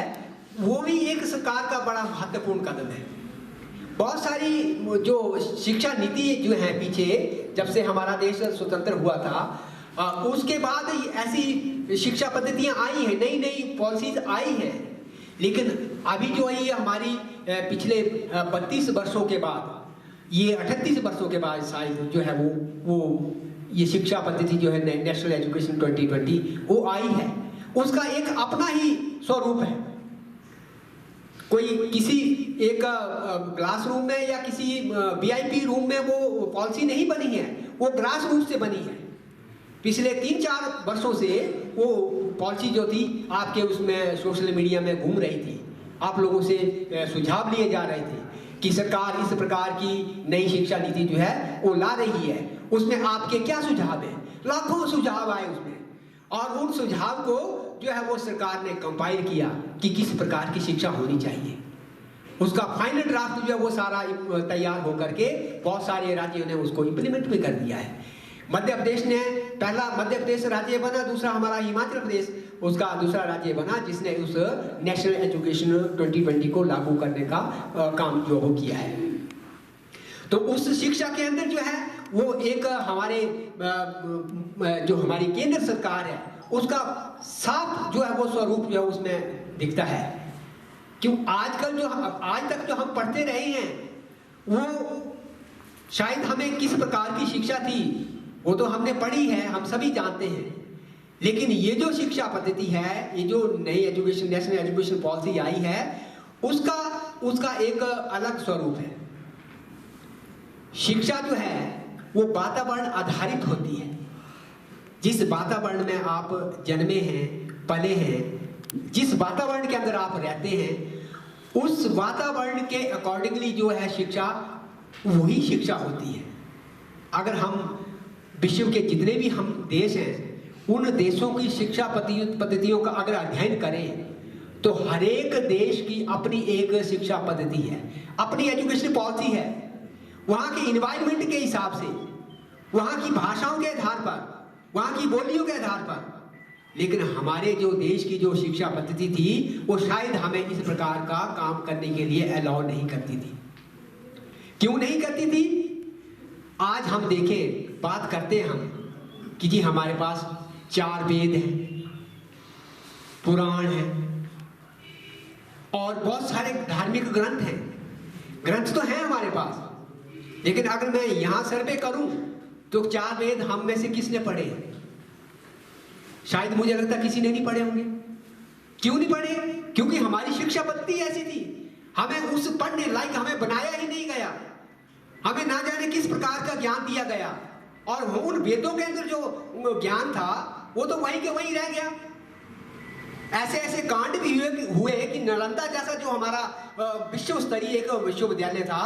वो भी एक सरकार का बड़ा महत्वपूर्ण कदम है। बहुत सारी जो शिक्षा नीति जो है पीछे जब से हमारा देश स्वतंत्र हुआ था उसके बाद ऐसी शिक्षा पद्धतियां आई हैं, नई नई पॉलिसीज आई हैं। लेकिन अभी जो है ये हमारी पिछले 32 वर्षों के बाद, ये 38 वर्षों के बाद शायद जो है वो ये शिक्षा पद्धति जो है नेशनल एजुकेशन 2020 वो आई है। उसका एक अपना ही स्वरूप है। कोई किसी एक क्लासरूम में या किसी VIP रूम में वो पॉलिसी नहीं बनी है, वो ग्रास रूट से बनी है। पिछले 3-4 वर्षों से वो पॉलिसी जो थी आपके उसमें सोशल मीडिया में घूम रही थी, आप लोगों से सुझाव लिए जा रहे थे कि सरकार इस प्रकार की नई शिक्षा नीति जो है वो ला रही है, उसमें आपके क्या सुझाव हैं। लाखों सुझाव आए उसमें, और उन सुझाव को जो है वो सरकार ने कंपाइल किया कि किस प्रकार की शिक्षा होनी चाहिए। उसका फाइनल ड्राफ्ट जो है वो सारा तैयार होकर के बहुत सारे राज्यों ने उसको इम्प्लीमेंट भी कर दिया है। मध्य प्रदेश ने पहला मध्य प्रदेश राज्य बना, दूसरा हमारा हिमाचल प्रदेश उसका दूसरा राज्य बना जिसने उस नेशनल एजुकेशन 2020 को लागू करने का काम जो हो किया है। तो उस शिक्षा के अंदर जो है वो एक हमारे जो हमारी केंद्र सरकार है उसका साफ जो है वो स्वरूप जो है उसमें दिखता है। क्यों आजकल जो आज तक जो हम पढ़ते रहे हैं वो शायद हमें किस प्रकार की शिक्षा थी वो तो हमने पढ़ी है, हम सभी जानते हैं। लेकिन ये जो शिक्षा पद्धति है, ये जो नई एजुकेशन नेशनल एजुकेशन पॉलिसी आई है उसका एक अलग स्वरूप है। शिक्षा जो है वो वातावरण आधारित होती है। जिस वातावरण में आप जन्मे हैं, पले हैं, जिस वातावरण के अंदर आप रहते हैं उस वातावरण के अकॉर्डिंगली जो है शिक्षा वही शिक्षा होती है। अगर हम विश्व के जितने भी हम देश हैं उन देशों की शिक्षा पद्धतियों का अगर अध्ययन करें तो हर एक देश की अपनी एक शिक्षा पद्धति है, अपनी एजुकेशन पॉलिसी है, वहाँ के इन्वायरमेंट के हिसाब से, वहाँ की भाषाओं के आधार पर, वहाँ की बोलियों के आधार पर। लेकिन हमारे जो देश की जो शिक्षा पद्धति थी वो शायद हमें इस प्रकार का काम करने के लिए अलाउ नहीं करती थी। क्यों नहीं करती थी? आज हम देखें, बात करते हैं हम कि जी हमारे पास 4 वेद हैं, पुराण हैं और बहुत सारे धार्मिक ग्रंथ हैं। ग्रंथ तो हैं हमारे पास, लेकिन अगर मैं यहाँ सर्वे करूं तो 4 वेद हम में से किसने पढ़े? शायद मुझे लगता किसी ने नहीं पढ़े होंगे। क्यों नहीं पढ़े? क्योंकि हमारी शिक्षा पद्धति ऐसी थी, हमें उस पढ़ने लायक हमें बनाया ही नहीं गया। हमें ना जाने किस प्रकार का ज्ञान दिया गया और उन वेदों के अंदर जो ज्ञान था वो तो वहीं के वहीं रह गया। ऐसे ऐसे कांड भी हुए कि नालंदा जैसा जो हमारा विश्व स्तरीय एक विश्वविद्यालय था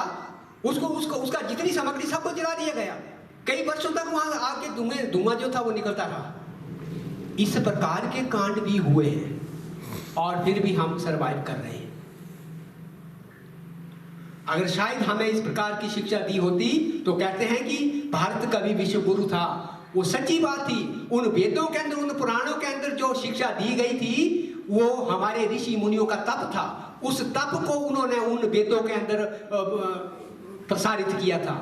उसका जितनी सामग्री सबको जला दिया गया। कई वर्षों तक वहां आग के धुआं जो था वो निकलता रहा। इस प्रकार के कांड भी हुए हैं और फिर भी हम सरवाइव कर रहे हैं। अगर शायद हमें इस प्रकार की शिक्षा दी होती तो कहते हैं कि भारत का भी विश्व गुरु था, वो सच्ची बात थी। उन वेदों के अंदर, उन पुराणों के अंदर जो शिक्षा दी गई थी वो हमारे ऋषि मुनियों का तप था। उस तप को उन्होंने उन वेदों के अंदर प्रसारित किया था,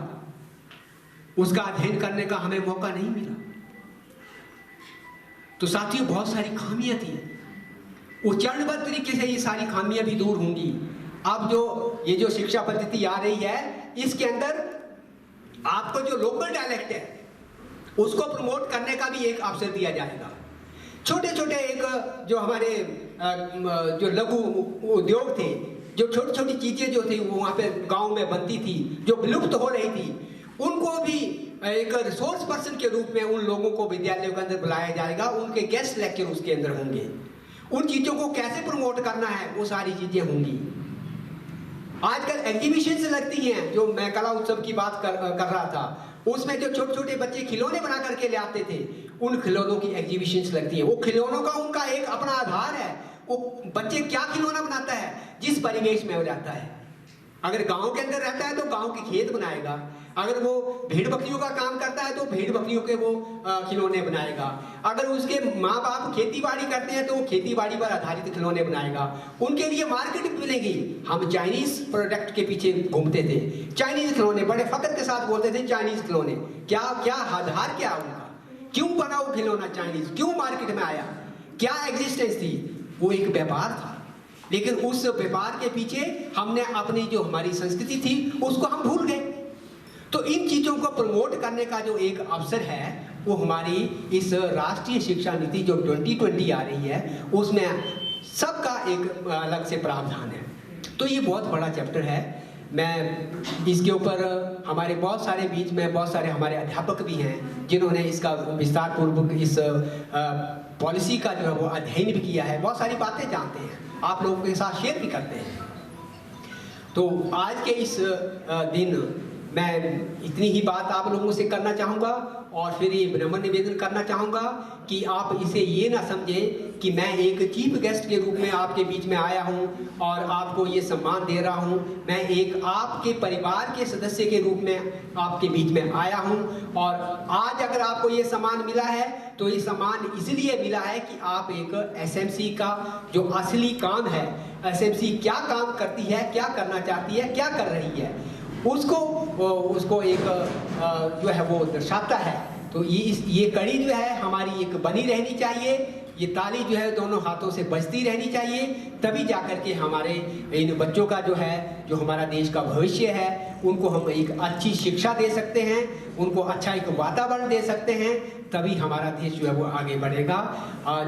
उसका अध्ययन करने का हमें मौका नहीं मिला। तो साथियों, बहुत सारी खामियां थी, वो चरणबद्ध तरीके से ये सारी खामियां भी दूर होंगी। अब ये जो शिक्षा पद्धति आ रही है, इसके अंदर आपको जो लोकल डायलेक्ट है उसको प्रमोट करने का भी एक अवसर दिया जाएगा। छोटे छोटे एक जो हमारे जो लघु उद्योग थे, जो छोटी छोटी चीजें जो थी वो वहाँ पे गांव में बनती थी, जो विलुप्त हो रही थी, उनको भी एक रिसोर्स पर्सन के रूप में उन लोगों को विद्यालयों के अंदर बुलाया जाएगा। उनके गेस्ट लेक्चर उसके अंदर होंगे। उन चीजों को कैसे प्रमोट करना है वो सारी चीजें होंगी। आजकल एग्जीबिशंस लगती हैं, जो मैं कला उत्सव की बात कर रहा था, उसमें जो छोटे छोटे बच्चे खिलौने बना करके ले आते थे, उन खिलौनों की एग्जीबिशंस लगती है। वो खिलौनों का उनका एक अपना आधार है। वो बच्चे क्या खिलौना बनाता है, जिस परिवेश में हो जाता है। अगर गांव के अंदर रहता है तो गांव के खेत बनाएगा, अगर वो भेड़ बकरियों का काम करता है तो भेड़ बकरियों के वो खिलौने बनाएगा, अगर उसके माँ बाप खेती बाड़ी करते हैं तो वो खेती बाड़ी पर आधारित खिलौने बनाएगा। उनके लिए मार्केट मिलेगी। हम चाइनीज प्रोडक्ट के पीछे घूमते थे, चाइनीज खिलौने, बड़े फख्र के साथ बोलते थे चाइनीज खिलौने। क्या क्या आधार क्या उनका, क्यों बना वो खिलौना चाइनीज, क्यों मार्केट में आया, क्या एग्जिस्टेंस थी? वो एक व्यापार था। लेकिन उस व्यापार के पीछे हमने अपनी जो हमारी संस्कृति थी उसको हम भूल गए। तो इन चीजों को प्रमोट करने का जो एक अवसर है वो हमारी इस राष्ट्रीय शिक्षा नीति जो 2020 आ रही है उसमें सबका एक अलग से प्रावधान है। तो ये बहुत बड़ा चैप्टर है। मैं इसके ऊपर हमारे बहुत सारे बीच में बहुत सारे हमारे अध्यापक भी हैं जिन्होंने इसका विस्तार पूर्वक इस पॉलिसी का जो है वो अध्ययन भी किया है, बहुत सारी बातें जानते हैं, आप लोगों के साथ शेयर भी करते हैं। तो आज के इस दिन मैं इतनी ही बात आप लोगों से करना चाहूँगा और फिर ये विनम्र निवेदन करना चाहूँगा कि आप इसे ये ना समझें कि मैं एक चीफ गेस्ट के रूप में आपके बीच में आया हूँ और आपको ये सम्मान दे रहा हूँ। मैं एक आपके परिवार के सदस्य के रूप में आपके बीच में आया हूँ और आज अगर आपको ये सम्मान मिला है तो ये सम्मान इसलिए मिला है कि आप एक एसएमसी का जो असली काम है, एसएमसी क्या काम करती है, क्या करना चाहती है, क्या कर रही है, उसको एक जो है वो दर्शाता है। तो ये कड़ी जो है हमारी एक बनी रहनी चाहिए, ये ताली जो है दोनों हाथों से बजती रहनी चाहिए, तभी जाकर के हमारे इन बच्चों का जो है, जो हमारा देश का भविष्य है, उनको हम एक अच्छी शिक्षा दे सकते हैं, उनको अच्छा एक वातावरण दे सकते हैं, तभी हमारा देश जो है वो आगे बढ़ेगा।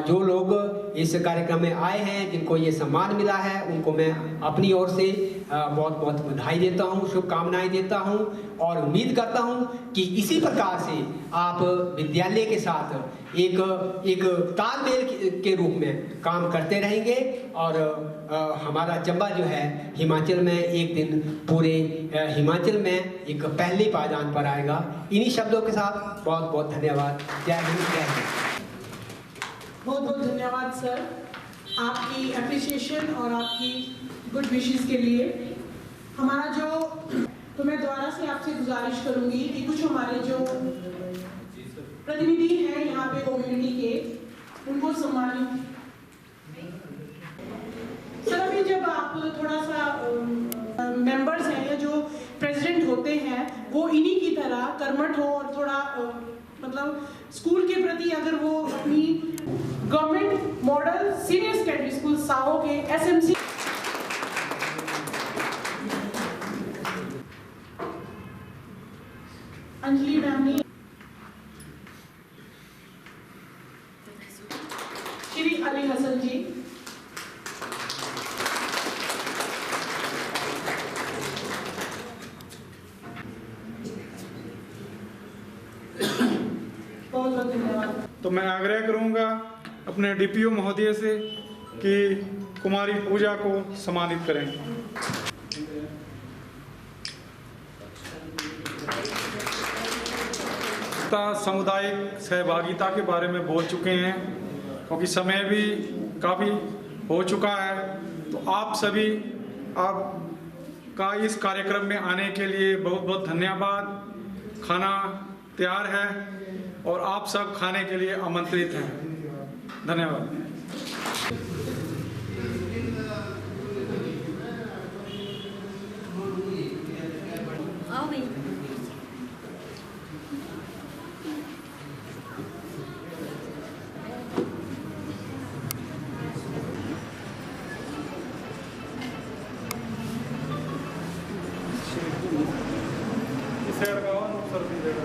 जो लोग इस कार्यक्रम में आए हैं, जिनको ये सम्मान मिला है, उनको मैं अपनी ओर से बहुत बहुत बधाई देता हूँ, शुभकामनाएं देता हूँ और उम्मीद करता हूँ कि इसी प्रकार से आप विद्यालय के साथ एक तालमेल के रूप में काम करते रहेंगे और हमारा चंबा जो है हिमाचल में एक दिन पूरे हिमाचल में एक पहले पायदान पर आएगा। इन्हीं शब्दों के साथ बहुत बहुत धन्यवाद। जय हिंद, जय हिंद। बहुत बहुत धन्यवाद सर, आपकी अप्रिसिएशन और आपकी गुड विशेस के लिए। हमारा तो मैं दोबारा से आपसे गुजारिश करूंगी कि कुछ हमारे जो प्रतिनिधि हैं यहाँ पे कम्युनिटी के, उनको सम्मानित। सर अभी जब आप थोड़ा सा मेंबर्स हैं या जो प्रेसिडेंट होते हैं वो इन्हीं की तरह कर्मठ हो और थोड़ा मतलब स्कूल के प्रति अगर वो अपनी government model senior secondary school साहो के एसएमसी अंजलि मैम ने, श्री अली हसन जी, बहुत बहुत धन्यवाद। तो मैं आग्रह करूंगा अपने डीपीओ महोदय से कि कुमारी पूजा को सम्मानित करें। सामुदायिक सहभागिता के बारे में बोल चुके हैं, क्योंकि समय भी काफ़ी हो चुका है। तो आप सभी आपका इस कार्यक्रम में आने के लिए बहुत बहुत धन्यवाद। खाना तैयार है और आप सब खाने के लिए आमंत्रित हैं। धन्यवाद।